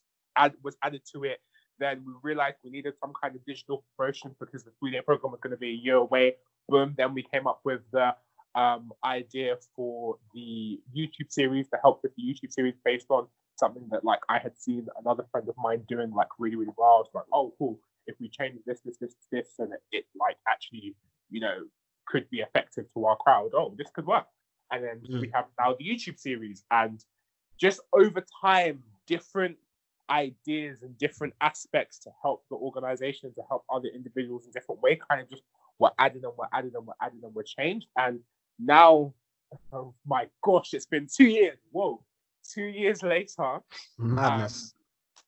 [SPEAKER 1] was added to it. Then we realized we needed some kind of digital promotion because the 3-day program was going to be a year away. Boom. Then we came up with the idea for the YouTube series, to help with the YouTube series based on something that like I had seen another friend of mine doing like really, really well. I was like, oh, cool. If we change this, so that it like actually, could be effective to our crowd. Oh, this could work. And then we have now the YouTube series, and just over time, different ideas and different aspects to help the organization, to help other individuals in different way, kind of just were added and were changed. And now, oh my gosh, it's been 2 years. Whoa, 2 years later.
[SPEAKER 2] Madness.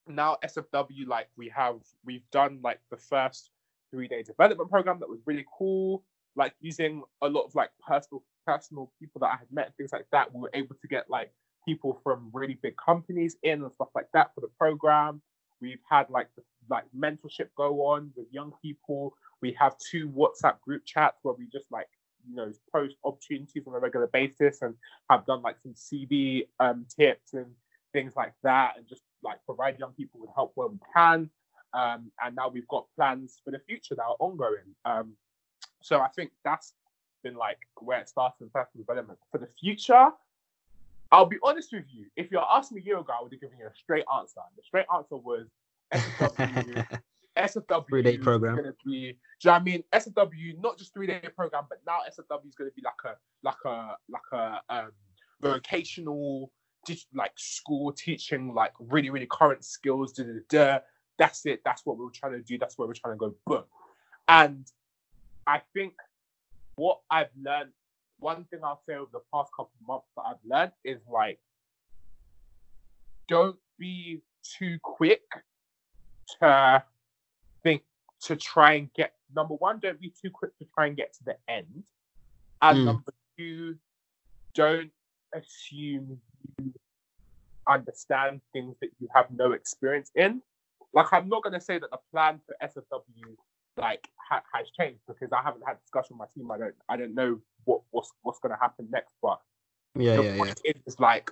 [SPEAKER 1] Now SFW, like we've done like the first 3-day development program that was really cool, like using a lot of like personal people that I had met and things like that. We were able to get like people from really big companies in and stuff like that for the program. We've had like mentorship go on with young people. We have 2 WhatsApp group chats where we just like post opportunities on a regular basis, and have done like some CV tips and things like that, and just like provide young people with help where we can. And now we've got plans for the future that are ongoing. So I think that's been like where it starts in personal development. For the future, I'll be honest with you. If you asked me a year ago, I would have given you a straight answer. The straight answer was SFW
[SPEAKER 2] 3-day program.
[SPEAKER 1] is going to be, do you know what I mean? SFW, not just 3-day program, but now SFW is going to be like a vocational, like school teaching, like really, really current skills. That's it. That's what we're trying to do. That's where we're trying to go. Boom. And I think what I've learned, one thing I'll say over the past couple of months that I've learned is like, don't be too quick to think to try and get, number one, don't be too quick to try and get to the end. And number 2, don't assume you understand things that you have no experience in. Like, I'm not going to say that the plan for SFW like has changed, because I haven't had discussion with my team. I don't know what's going to happen next. But the point is like,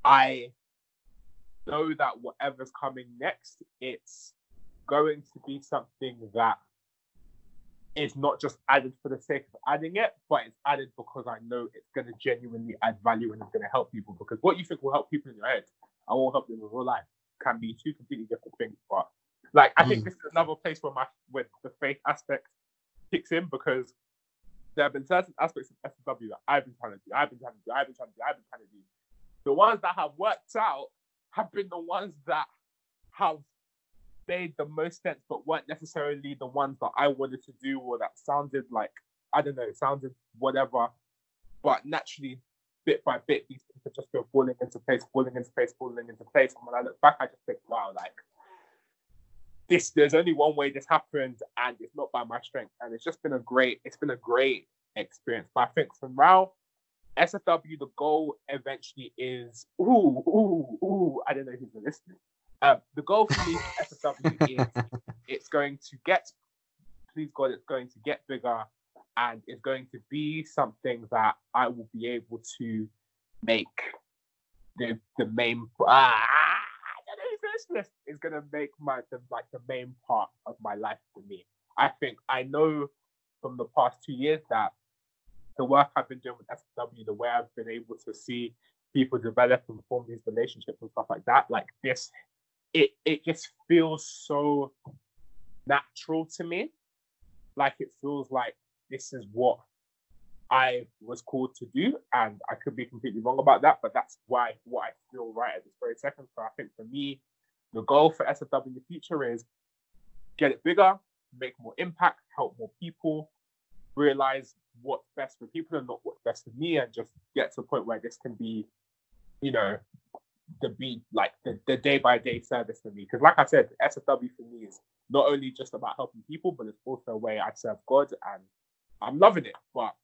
[SPEAKER 1] I know that whatever's coming next, it's going to be something that is not just added for the sake of adding it, but it's added because I know it's going to genuinely add value and it's going to help people. Because what you think will help people in your head and won't help them in real life can be 2 completely different things. But like, I think this is another place where the faith aspect kicks in, because there have been certain aspects of SFW that I've been trying to do. The ones that have worked out have been the ones that have made the most sense, but weren't necessarily the ones that I wanted to do, or that sounded like, I don't know, sounded whatever. But naturally, bit by bit, these things have just been falling into place. And when I look back, I just think, wow, like, there's only one way this happened, and it's not by my strength. And it's been a great experience. But I think for now, SFW, the goal eventually is, I don't know who's listening. The goal for me for SFW is it's going to get, please God, it's going to get bigger, and it's going to be something that I will be able to make the main. Is going to make the main part of my life for me. I know from the past 2 years that the work I've been doing with SFW, the way I've been able to see people develop and form these relationships and stuff like that, like this, it just feels so natural to me. Like, it feels like this is what I was called to do, and I could be completely wrong about that, but that's what I feel right at this very second. So I think for me, the goal for SFW in the future is get it bigger, make more impact, help more people, realize what's best for people and not what's best for me, and just get to a point where this can be, you know, the day by day service for me. Because like I said, SFW for me is not only just about helping people, but it's also a way I serve God, and I'm loving it. But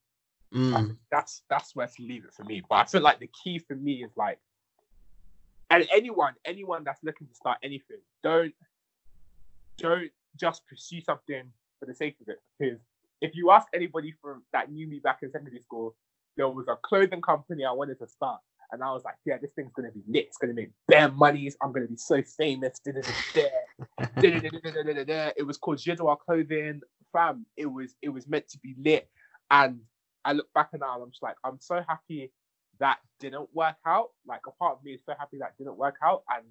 [SPEAKER 1] I think that's where to leave it for me. But I feel like the key for me is like, and anyone that's looking to start anything, don't just pursue something for the sake of it. Because if you ask anybody from that knew me back in secondary school, there was a clothing company I wanted to start, and I was like, yeah, this thing's gonna be lit. It's gonna make bare monies. I'm gonna be so famous. It was called Jedwar Clothing. Fam, it was meant to be lit. And I look back and now I'm just like, I'm so happy that didn't work out. Like, a part of me is so happy that didn't work out, and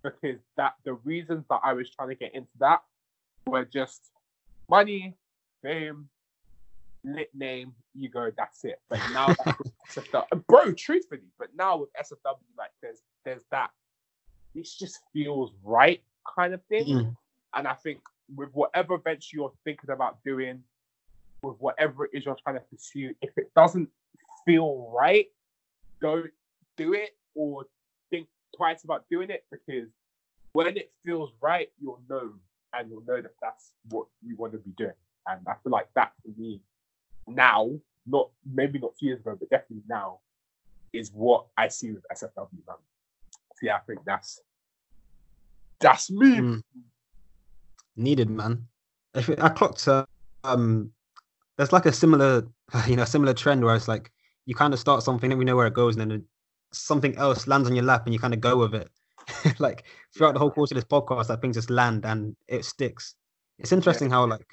[SPEAKER 1] because that the reasons that I was trying to get into that were just money, fame, lit name, ego. That's it. But now, bro, truthfully, but now with SFW, like there's that. This just feels right kind of thing, and I think with whatever venture you're thinking about doing, with whatever it is you're trying to pursue, if it doesn't feel right, don't do it, or think twice about doing it, because when it feels right, you'll know that that's what you want to be doing. And I feel like that for me now, maybe not 2 years ago, but definitely now, is what I see with SFW, man. So yeah, I think that's me.
[SPEAKER 2] Needed, man. I clocked there's like a similar trend where it's like you kind of start something and we know where it goes, and then something else lands on your lap and you kind of go with it. Like throughout the whole course of this podcast, that things just land and it sticks. It's interesting how like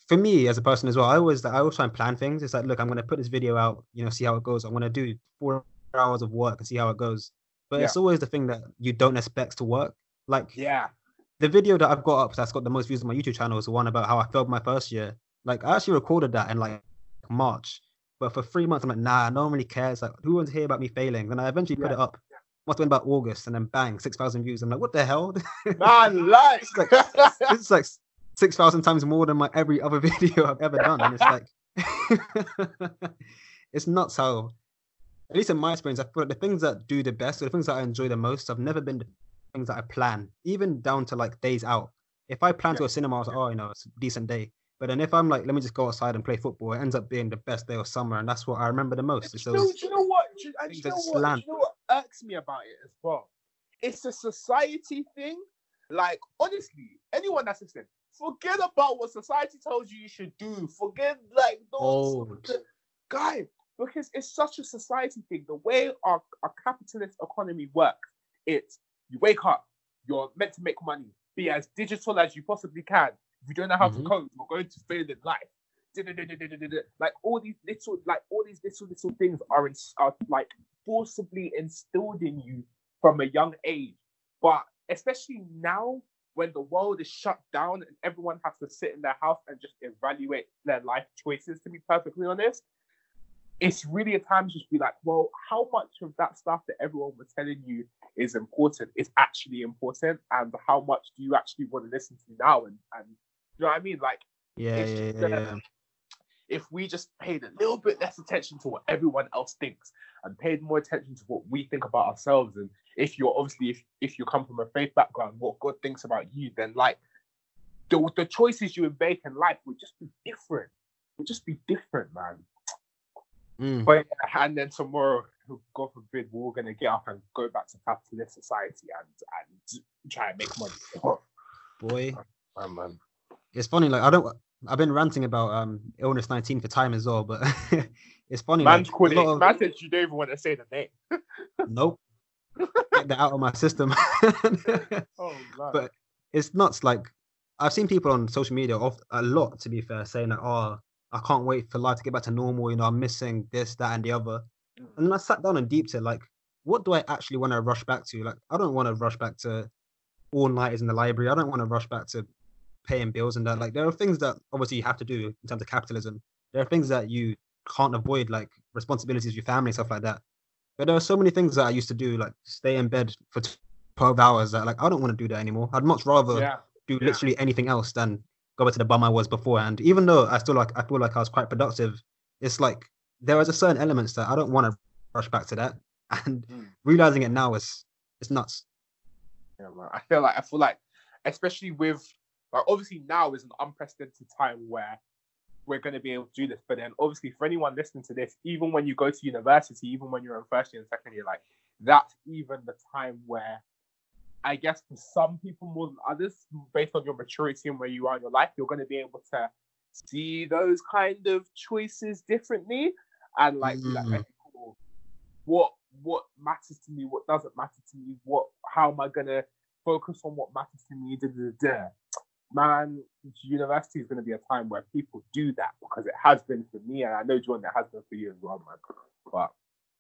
[SPEAKER 2] for me as a person as well, I always try and plan things. It's like, look, I'm going to put this video out, see how it goes. I'm going to do 4 hours of work and see how it goes. But it's always the thing that you don't expect to work. Like the video that I've got up that's got the most views on my YouTube channel is the one about how I failed my first year. Like, I actually recorded that in like March, but for 3 months I'm like, nah, no one really cares. Like, who wants to hear about me failing? Then I eventually put it up. Must have been about August, and then bang, 6,000 views. I'm like, what the hell? It's like 6,000 times more than my every other video I've ever done, and it's like, it's nuts how, at least in my experience, I feel like the things that do the best, or the things that I enjoy the most, have never been the things that I plan, even down to like days out. If I plan to go to cinema, I was like, it's a decent day. But then if I'm like, let me just go outside and play football, it ends up being the best day of summer, and that's what I remember the most.
[SPEAKER 1] Do you know what irks me about it as well? It's a society thing. Like, honestly, anyone that's listening, forget about what society tells you should do. Forget like those guys, because it's such a society thing. The way our capitalist economy works, it's you wake up, you're meant to make money, be as digital as you possibly can. If you don't know how to code, you're going to fail in life. Like all these little things are like forcibly instilled in you from a young age. But especially now, when the world is shut down and everyone has to sit in their house and just evaluate their life choices, to be perfectly honest, it's really a time to just be like, well, how much of that stuff that everyone was telling you is important is actually important, and how much do you actually want to listen to now? And you know what I mean? Like, if we just paid a little bit less attention to what everyone else thinks and paid more attention to what we think about ourselves, and if you're obviously if you come from a faith background, what God thinks about you, then like the choices you would make in life would just be different. Man. But and then tomorrow, God forbid, we're all gonna get up and go back to capitalist society and try and make money.
[SPEAKER 2] Boy,
[SPEAKER 1] man.
[SPEAKER 2] It's funny. Like, I've been ranting about illness 19 for time as well, but it's funny.
[SPEAKER 1] Man said you don't even want to say the name.
[SPEAKER 2] Nope. Get that out of my system. But it's nuts. Like, I've seen people on social media a lot, to be fair, saying that, I can't wait for life to get back to normal. I'm missing this, that, and the other. And then I sat down and deeped it. Like, what do I actually want to rush back to? Like, I don't want to rush back to all-nighters in the library. I don't want to rush back to paying bills and that. Like, there are things that obviously you have to do in terms of capitalism. There are things that you can't avoid, like responsibilities with your family, stuff like that. But there are so many things that I used to do, like stay in bed for 12 hours, that like I don't want to do that anymore. I'd much rather do literally anything else than go back to the bum I was beforehand. Even though I feel like I was quite productive, it's like there is a certain elements that I don't want to rush back to that. And realizing it now is it's nuts.
[SPEAKER 1] Yeah, man. I feel like, especially with like obviously now is an unprecedented time where we're going to be able to do this. But then obviously for anyone listening to this, even when you go to university, even when you're in first year and second year, like that's even the time where I guess for some people more than others, based on your maturity and where you are in your life, you're going to be able to see those kind of choices differently and like be like, okay, cool. What matters to me? What doesn't matter to me? How am I going to focus on what matters to me? Man, university is going to be a time where people do that because it has been for me, and I know, John, it has been for you as well, man. But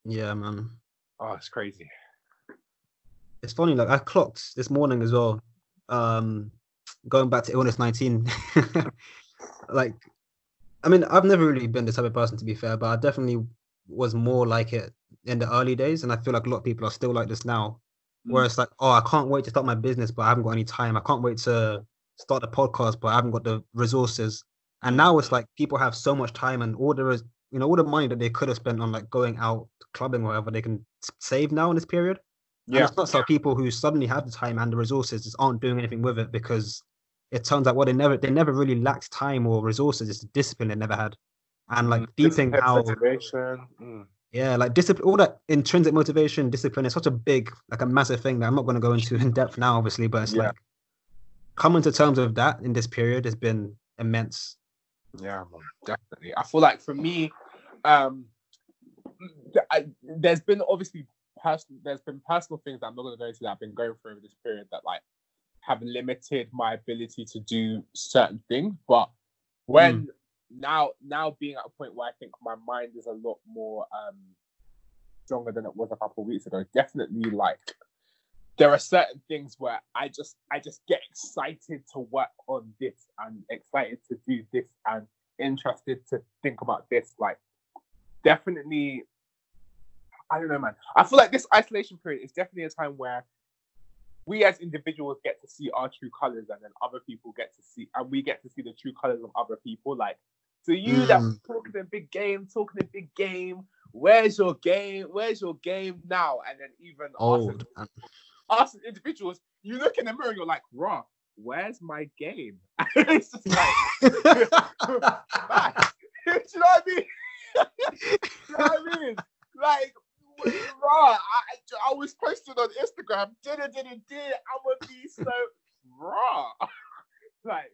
[SPEAKER 2] yeah, man.
[SPEAKER 1] Oh, it's crazy.
[SPEAKER 2] It's funny, like I clocked this morning as well. Going back to illness 19. Like, I mean, I've never really been the type of person, to be fair, but I definitely was more like it in the early days, and I feel like a lot of people are still like this now. Where it's like, oh, I can't wait to start my business, but I haven't got any time. I can't wait to start the podcast, but I haven't got the resources. And now it's like people have so much time, and all the money that they could have spent on like going out clubbing or whatever, they can save now in this period. Yeah. And it's not so people who suddenly have the time and the resources just aren't doing anything with it, because it turns out they never really lacked time or resources. It's the discipline they never had. And like deeping how yeah, like discipline, all that intrinsic motivation, discipline is such a massive thing that I'm not going to go into in depth now, obviously, but it's like coming to terms with that in this period has been immense.
[SPEAKER 1] Yeah, man, definitely. I feel like for me, there's been personal things that I'm not going to go into that I've been going through over this period that like have limited my ability to do certain things. But when now being at a point where I think my mind is a lot more stronger than it was a couple of weeks ago, definitely like there are certain things where I just get excited to work on this and excited to do this and interested to think about this. Like definitely, I don't know, man. I feel like this isolation period is definitely a time where we as individuals get to see our true colors, and then other people get to see, and we get to see the true colors of other people. Like, so you that was talking a big game, where's your game? Where's your game now? And then even us as individuals, you look in the mirror and you're like, raw, where's my game? It's just like, man, you know what I mean? You know what I mean? Like, raw. I was posting on Instagram, I'm gonna be so raw. Like,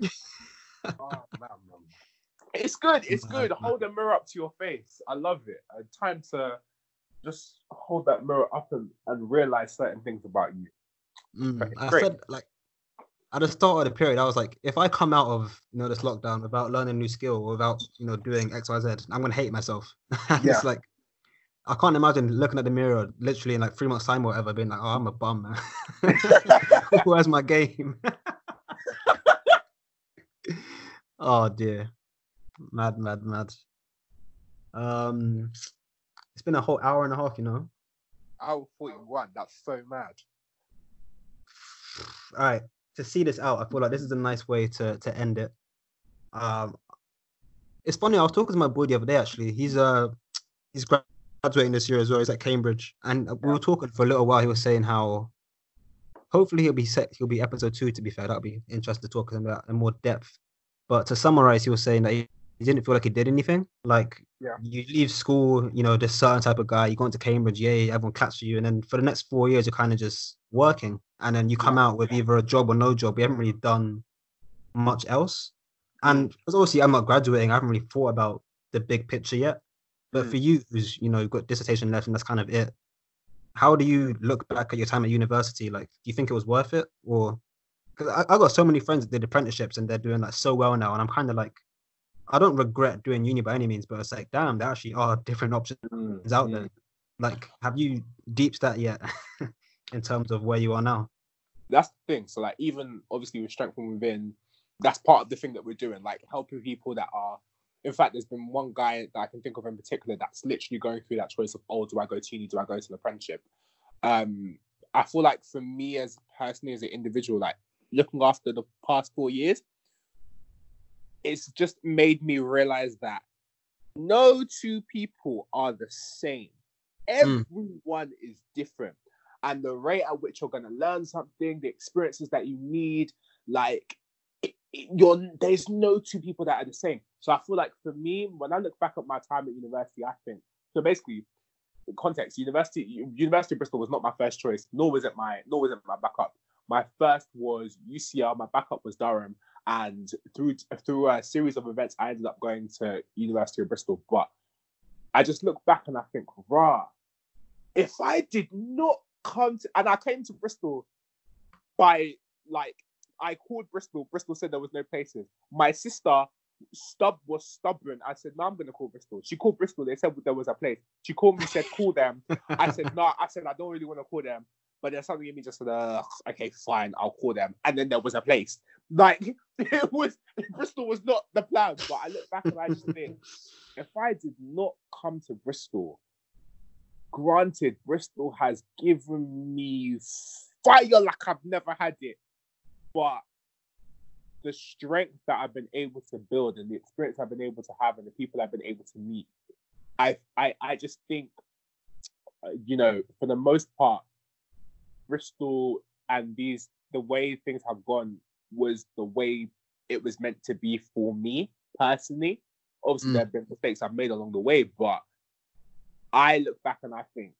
[SPEAKER 1] oh man. It's good. It's good. Hold the mirror up to your face. I love it. Time to just hold that mirror up and realize certain things about you.
[SPEAKER 2] I said, like, at the start of the period, I was like, if I come out of this lockdown without learning a new skill or without doing X, Y, Z, I'm gonna hate myself. It's like I can't imagine looking at the mirror literally in like 3 months' time or whatever, being like, oh, I'm a bum, man. Where's my game? Oh dear. Mad. It's been a whole hour and a half,
[SPEAKER 1] Hour 41. That's so mad.
[SPEAKER 2] All right. To see this out, I feel like this is a nice way to end it. It's funny, I was talking to my boy the other day, actually. He's graduating this year as well. He's at Cambridge. And we were talking for a little while. He was saying how hopefully he'll be episode 2, to be fair. That'll be interesting to talk to him about in more depth. But to summarize, he was saying that he didn't feel like he did anything. Like, you leave school, this certain type of guy, you go into Cambridge, everyone claps for you. And then for the next 4 years, you're kind of just working. And then you come out with either a job or no job. You haven't really done much else. And because obviously I'm not graduating, I haven't really thought about the big picture yet. But for you, who's, you've got dissertation left and that's kind of it. How do you look back at your time at university? Like, do you think it was worth it? Or, because I got so many friends that did apprenticeships and they're doing like so well now. And I'm kind of like, I don't regret doing uni by any means, but it's like, damn, there actually are different options out there. Like, have you deeped that yet in terms of where you are now?
[SPEAKER 1] That's the thing. So like, even obviously with Strength from Within, that's part of the thing that we're doing, like helping people that are, in fact, there's been one guy that I can think of in particular that's literally going through that choice of, oh, do I go to uni? Do I go to an apprenticeship? I feel like for me as personally, as an individual, like looking after the past 4 years, it's just made me realize that no two people are the same. Everyone is different. And the rate at which you're going to learn something, the experiences that you need, like, there's no two people that are the same. So I feel like for me, when I look back at my time at university, I think, so basically, context, University of Bristol was not my first choice, nor was it my backup. My first was UCL, my backup was Durham, and through a series of events, I ended up going to University of Bristol. But I just look back and I think, rah, if I did not and I came to Bristol by, like, I called Bristol. Bristol said there was no places. My sister was stubborn. I said, no, I'm going to call Bristol. She called Bristol. They said there was a place. She called me, said, call them. I said, no. I said, I don't really want to call them. But then something in me just said, okay, fine, I'll call them. And then there was a place. Like, Bristol was not the plan. But I look back and I just think, if I did not come to Bristol, granted, Bristol has given me fire like I've never had it. But the strength that I've been able to build and the experience I've been able to have and the people I've been able to meet, I just think, for the most part, Bristol and the way things have gone was the way it was meant to be for me personally. Obviously, there have been mistakes I've made along the way, but I look back and I think,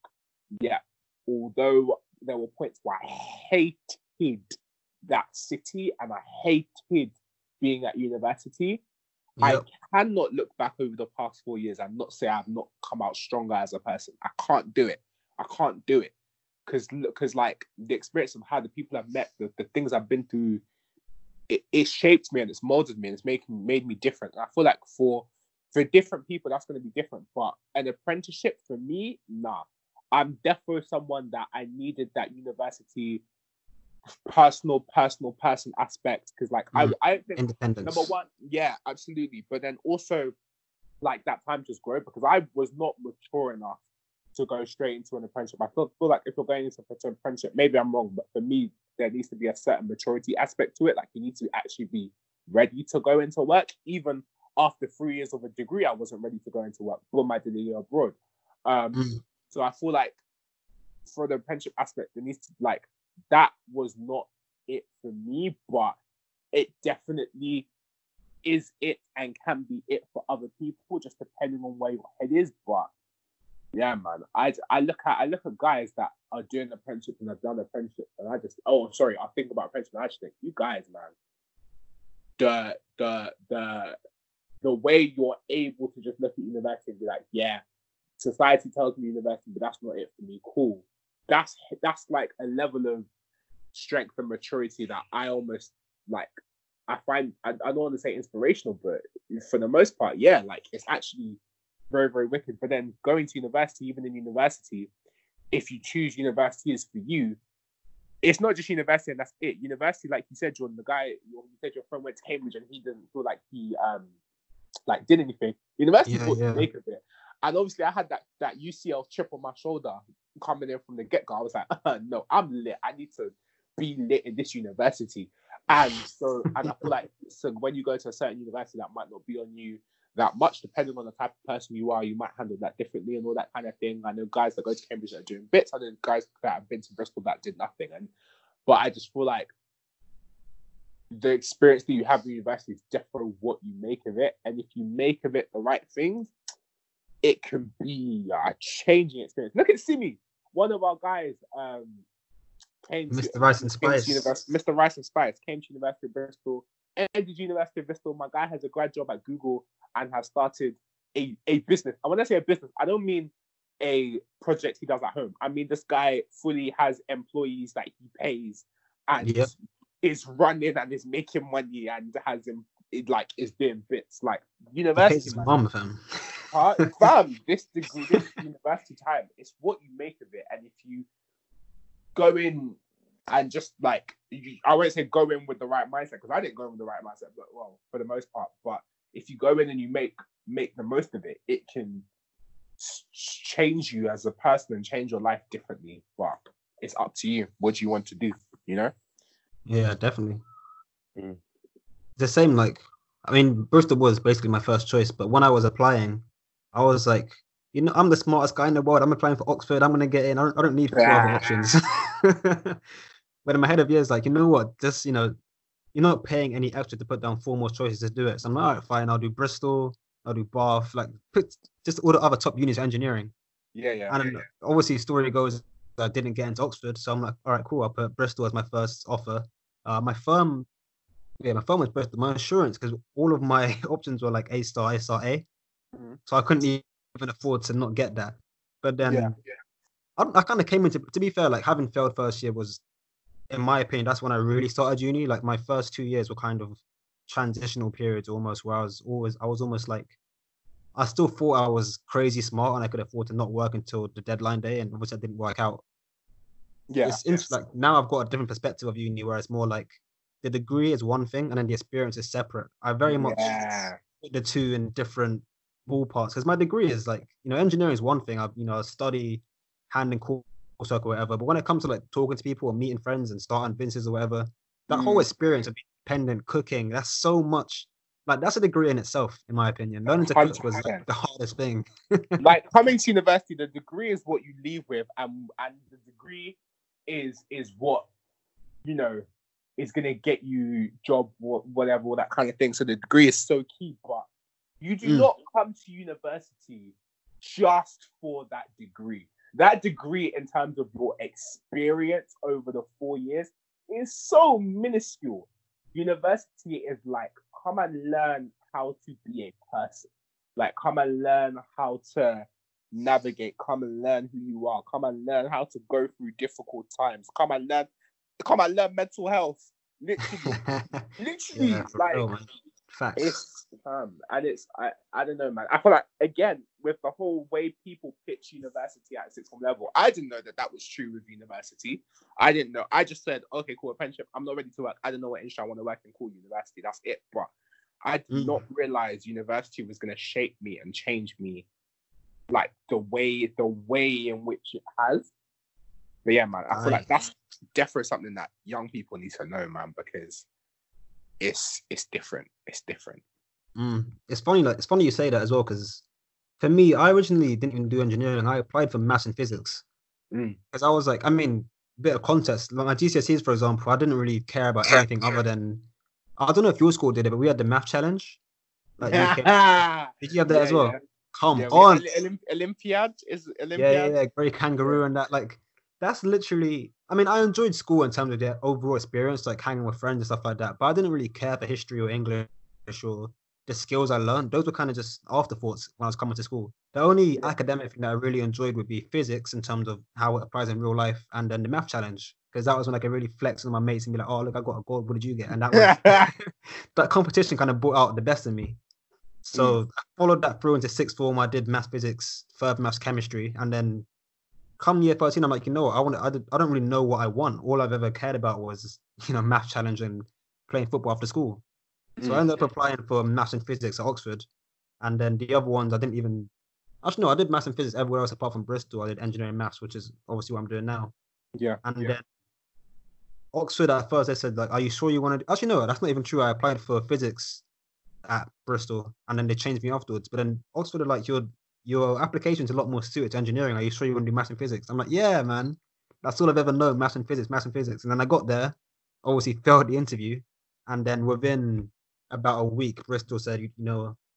[SPEAKER 1] yeah, although there were points where I hated that city and I hated being at university, I cannot look back over the past 4 years and not say I've not come out stronger as a person. I can't do it. Because like the experience of how the people I've met, the things I've been through, it shaped me and it's molded me and it's made me different. And I feel like for different people, that's going to be different. But an apprenticeship for me, nah. I'm definitely someone that I needed that university personal person aspect, because like I think
[SPEAKER 2] independence.
[SPEAKER 1] Number one, yeah, absolutely. But then also like that time just grow, because I was not mature enough to go straight into an apprenticeship. I feel like if you're going into an apprenticeship, maybe I'm wrong, but for me, there needs to be a certain maturity aspect to it. Like you need to actually be ready to go into work. Even after 3 years of a degree, I wasn't ready to go into work. Boom, I did a year abroad. So I feel like for the apprenticeship aspect, there needs to, like, that was not it for me, but it definitely is it and can be it for other people, just depending on where your head is. But yeah, man, I look at guys that are doing apprenticeship and have done apprenticeship, and I just I think about apprenticeship and I just think, you guys, man, the way you're able to just look at university and be like, yeah, society tells me university, but that's not it for me. Cool. That's like a level of strength and maturity that I almost like. I find I don't want to say inspirational, but for the most part, yeah, like it's actually very, very wicked. But then going to university, even in university, if you choose university is for you, it's not just university and that's it. University, like you said, Jordan, you said your friend went to Cambridge and he didn't feel like he like did anything. University is what you make of it. And obviously I had that UCL chip on my shoulder coming in from the get-go. I was like, no, I'm lit. I need to be lit in this university. And I feel like, so when you go to a certain university that might not be on you that much, depending on the type of person you are, you might handle that differently and all that kind of thing. I know guys that go to Cambridge that are doing bits. I know guys that have been to Bristol that did nothing. But I just feel like the experience that you have in university is definitely what you make of it. And if you make of it the right things, it can be a changing experience. Look at Simi, one of our guys,
[SPEAKER 2] Mr. Rice and Spice.
[SPEAKER 1] Mr. Rice and Spice came to University of Bristol, ended University of Bristol. My guy has a grad job at Google and has started a business. And when I say a business, I don't mean a project he does at home. I mean, this guy fully has employees that he pays and is running and is making money and has him like is doing bits like university.
[SPEAKER 2] Mom, fam.
[SPEAKER 1] Fam, this degree, this university time, it's what you make of it. And if you go in and just like, I won't say go in with the right mindset, because I didn't go in with the right mindset, but well, for the most part. But if you go in and you make the most of it, it can change you as a person and change your life differently. But it's up to you. What do you want to do? You know?
[SPEAKER 2] Yeah, definitely. The same, like I mean, Bristol was basically my first choice, but when I was applying, I was like, I'm the smartest guy in the world. I'm applying for Oxford. I'm gonna get in. I don't need four other options. But in my head of years, like, you know what? Just you're not paying any extra to put down four more choices to do it. So I'm like, all right, fine. I'll do Bristol. I'll do Bath. Like, put just all the other top unis of engineering.
[SPEAKER 1] Yeah.
[SPEAKER 2] And obviously, story goes, I didn't get into Oxford, so I'm like, all right, cool. I'll put Bristol as my first offer. My firm was Bristol. My insurance, because all of my options were like A star, A star, A. So I couldn't even afford to not get that. But then I kind of came into, to be fair, like having failed first year was, in my opinion, that's when I really started uni. Like my first 2 years were kind of transitional periods almost, where I was almost like, I still thought I was crazy smart and I could afford to not work until the deadline day, and obviously that didn't work out. It's like now I've got a different perspective of uni, where it's more like the degree is one thing and then the experience is separate. I very much put the two in different ballparks, because my degree is like, engineering is one thing. I study hand and coursework or whatever, but when it comes to like talking to people or meeting friends and starting businesses or whatever, that whole experience of being independent, cooking, that's so much. Like that's a degree in itself, in my opinion. Learning to cook was like the hardest thing.
[SPEAKER 1] Like coming to university, the degree is what you leave with, and the degree is what is gonna get you job, whatever, all that kind of thing. So the degree is so key, but you do not come to university just for that degree. That degree, in terms of your experience over the 4 years, is so minuscule. University is like, come and learn how to be a person. Like, come and learn how to navigate. Come and learn who you are. Come and learn how to go through difficult times. Come and learn mental health. Literally,
[SPEAKER 2] Yeah,
[SPEAKER 1] like,
[SPEAKER 2] real, facts.
[SPEAKER 1] it's and it's I don't know, man. I feel like, again, with the whole way people pitch university at sixth form level, I didn't know that was true with university. I didn't know. I just said, okay, cool, apprenticeship. I'm not ready to work. I don't know what industry I want to work in. Cool, university. That's it. But I did not realize university was going to shape me and change me, like the way in which it has. But yeah, man, I feel like that's definitely something that young people need to know, man, because it's different. It's different.
[SPEAKER 2] It's funny you say that as well, because for me, I originally didn't even do engineering. I applied for maths and physics because I was like, I mean, bit of context. Like my GCSEs, for example, I didn't really care about anything other than, I don't know if your school did it, but we had the math challenge. Like did you have that as well? Yeah. Come on,
[SPEAKER 1] Olympiad is Olympiad.
[SPEAKER 2] Yeah, Great Kangaroo and that. Like, that's literally. I mean, I enjoyed school in terms of the overall experience, like hanging with friends and stuff like that. But I didn't really care for history or English or the skills I learned. Those were kind of just afterthoughts when I was coming to school. The only academic thing that I really enjoyed would be physics in terms of how it applies in real life, and then the math challenge, because that was when I could really flex on my mates and be like, "Oh, look, I got a gold. What did you get?" And that was that competition kind of brought out the best in me. So I followed that through into sixth form. I did maths, physics, further maths, chemistry, and then come year 13, I'm like, you know what? I don't really know what I want. All I've ever cared about was, math challenge and playing football after school. So I ended up applying for maths and physics at Oxford, and then the other ones I didn't even. Actually, no, I did maths and physics everywhere else apart from Bristol. I did engineering maths, which is obviously what I'm doing now. Then Oxford at first they said, like, are you sure you want to? Actually, no, that's not even true. I applied for physics at Bristol, and then they changed me afterwards. But then Oxford are like, your application's a lot more suited to engineering. Are you sure you want to do maths and physics? I'm like, yeah, man. That's all I've ever known, maths and physics. And then I got there, obviously failed the interview. And then within about a week, Bristol said,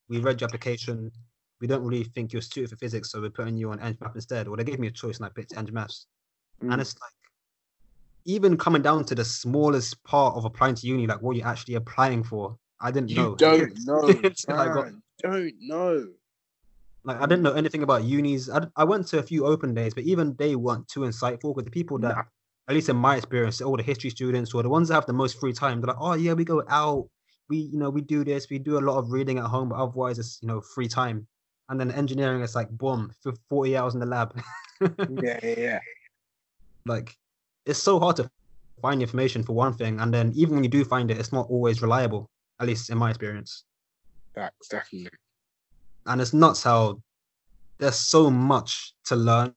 [SPEAKER 2] we read your application. We don't really think you're suited for physics, so we're putting you on Eng Maths instead. Well, they gave me a choice and I picked Eng Maths. And it's like, even coming down to the smallest part of applying to uni, like what you're actually applying for, I didn't know.
[SPEAKER 1] You don't know. Don't know.
[SPEAKER 2] Like, I didn't know anything about unis. I went to a few open days, but even they weren't too insightful, because the people that, at least in my experience, all the history students or the ones that have the most free time, they're like, oh yeah, we go out, we do this, we do a lot of reading at home, but otherwise it's, free time. And then engineering is like, boom, for 40 hours in the lab.
[SPEAKER 1] Yeah.
[SPEAKER 2] Like, it's so hard to find information for one thing, and then even when you do find it, it's not always reliable, at least in my experience.
[SPEAKER 1] That's definitely.
[SPEAKER 2] And it's nuts how there's so much to learn.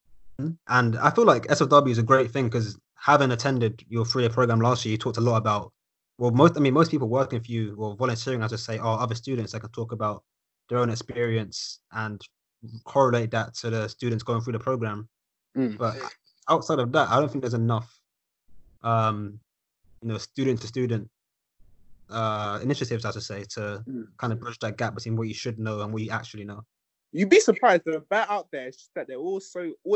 [SPEAKER 2] And I feel like SFW is a great thing, because having attended your 3-year program last year, you talked a lot about well, most people working for you or volunteering, I just say, are other students that can talk about their own experience and correlate that to the students going through the program.
[SPEAKER 1] Mm.
[SPEAKER 2] But outside of that, I don't think there's enough, student to student initiatives, I should say, to kind of bridge that gap between what you should know and what you actually know.
[SPEAKER 1] You'd be surprised. The bet out there is just that all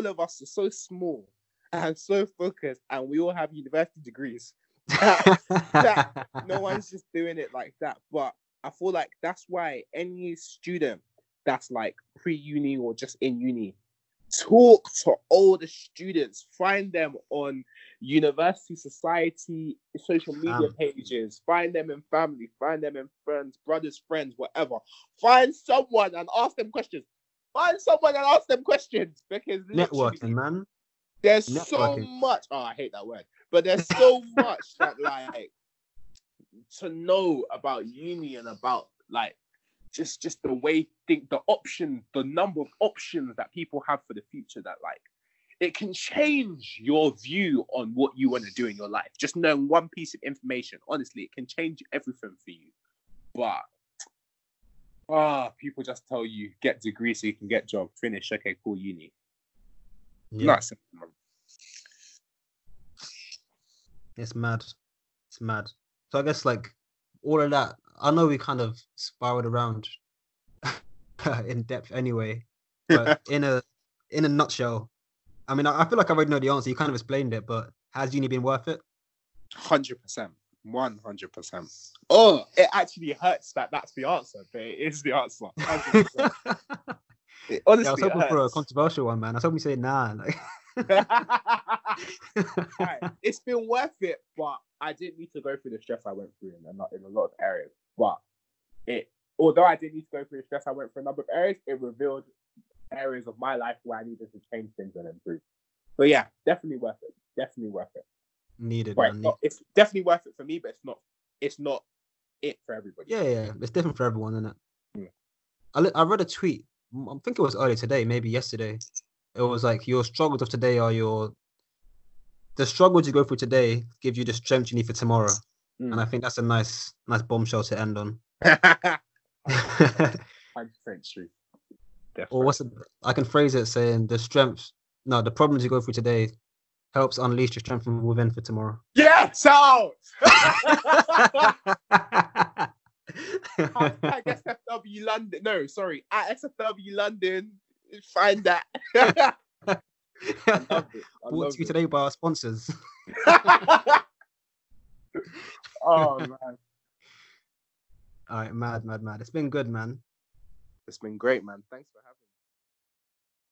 [SPEAKER 1] of us are so small and so focused, and we all have university degrees. That no one's just doing it like that. But I feel like that's why any student that's like pre-uni or just in uni, talk to older students, find them on university society social media pages, find them in family, find them in friends, brothers, friends, whatever. Find someone and ask them questions. Because
[SPEAKER 2] Networking, man.
[SPEAKER 1] There's so much. Oh, I hate that word. But there's so much that like to know about uni and about like just the way the number of options that people have for the future, that like it can change your view on what you want to do in your life. Just knowing one piece of information, honestly, it can change everything for you. But people just tell you get degree so you can get job, finish, okay, cool, uni. Yeah. Not simple, man.
[SPEAKER 2] It's mad. So I guess like all of that, I know we kind of spiraled around in depth anyway, but in a nutshell, I mean, I feel like I already know the answer. You kind of explained it, but has uni been worth it?
[SPEAKER 1] 100%. 100%. Oh, it actually hurts that that's the answer, but it is the answer. 100%. Honestly,
[SPEAKER 2] I was hoping for a controversial one, man. I was hoping you say nah. Like...
[SPEAKER 1] Right. It's been worth it, but I didn't need to go through the stress I went through in a lot of areas. But although I didn't need to go through the stress I went through in a number of areas, it revealed areas of my life where I needed to change things and improve. So yeah, definitely worth it.
[SPEAKER 2] Needed,
[SPEAKER 1] right,
[SPEAKER 2] man.
[SPEAKER 1] It's definitely worth it for me, but it's not it for everybody.
[SPEAKER 2] Yeah. It's different for everyone, isn't it? Yeah. I read a tweet. I think it was earlier today, maybe yesterday. It was like your struggles of today are the struggles you go through today give you the strength you need for tomorrow. And I think that's a nice bombshell to end on.
[SPEAKER 1] 100% true.
[SPEAKER 2] Or I can phrase it saying the problems you go through today helps unleash your strength from within for tomorrow.
[SPEAKER 1] Yes, out! At SFW London. No, sorry. At SFW London. Find that. I love it.
[SPEAKER 2] Brought to you today by our sponsors.
[SPEAKER 1] Oh, man.
[SPEAKER 2] All right, mad. It's been good, man.
[SPEAKER 1] It's been great, man. Thanks for having me.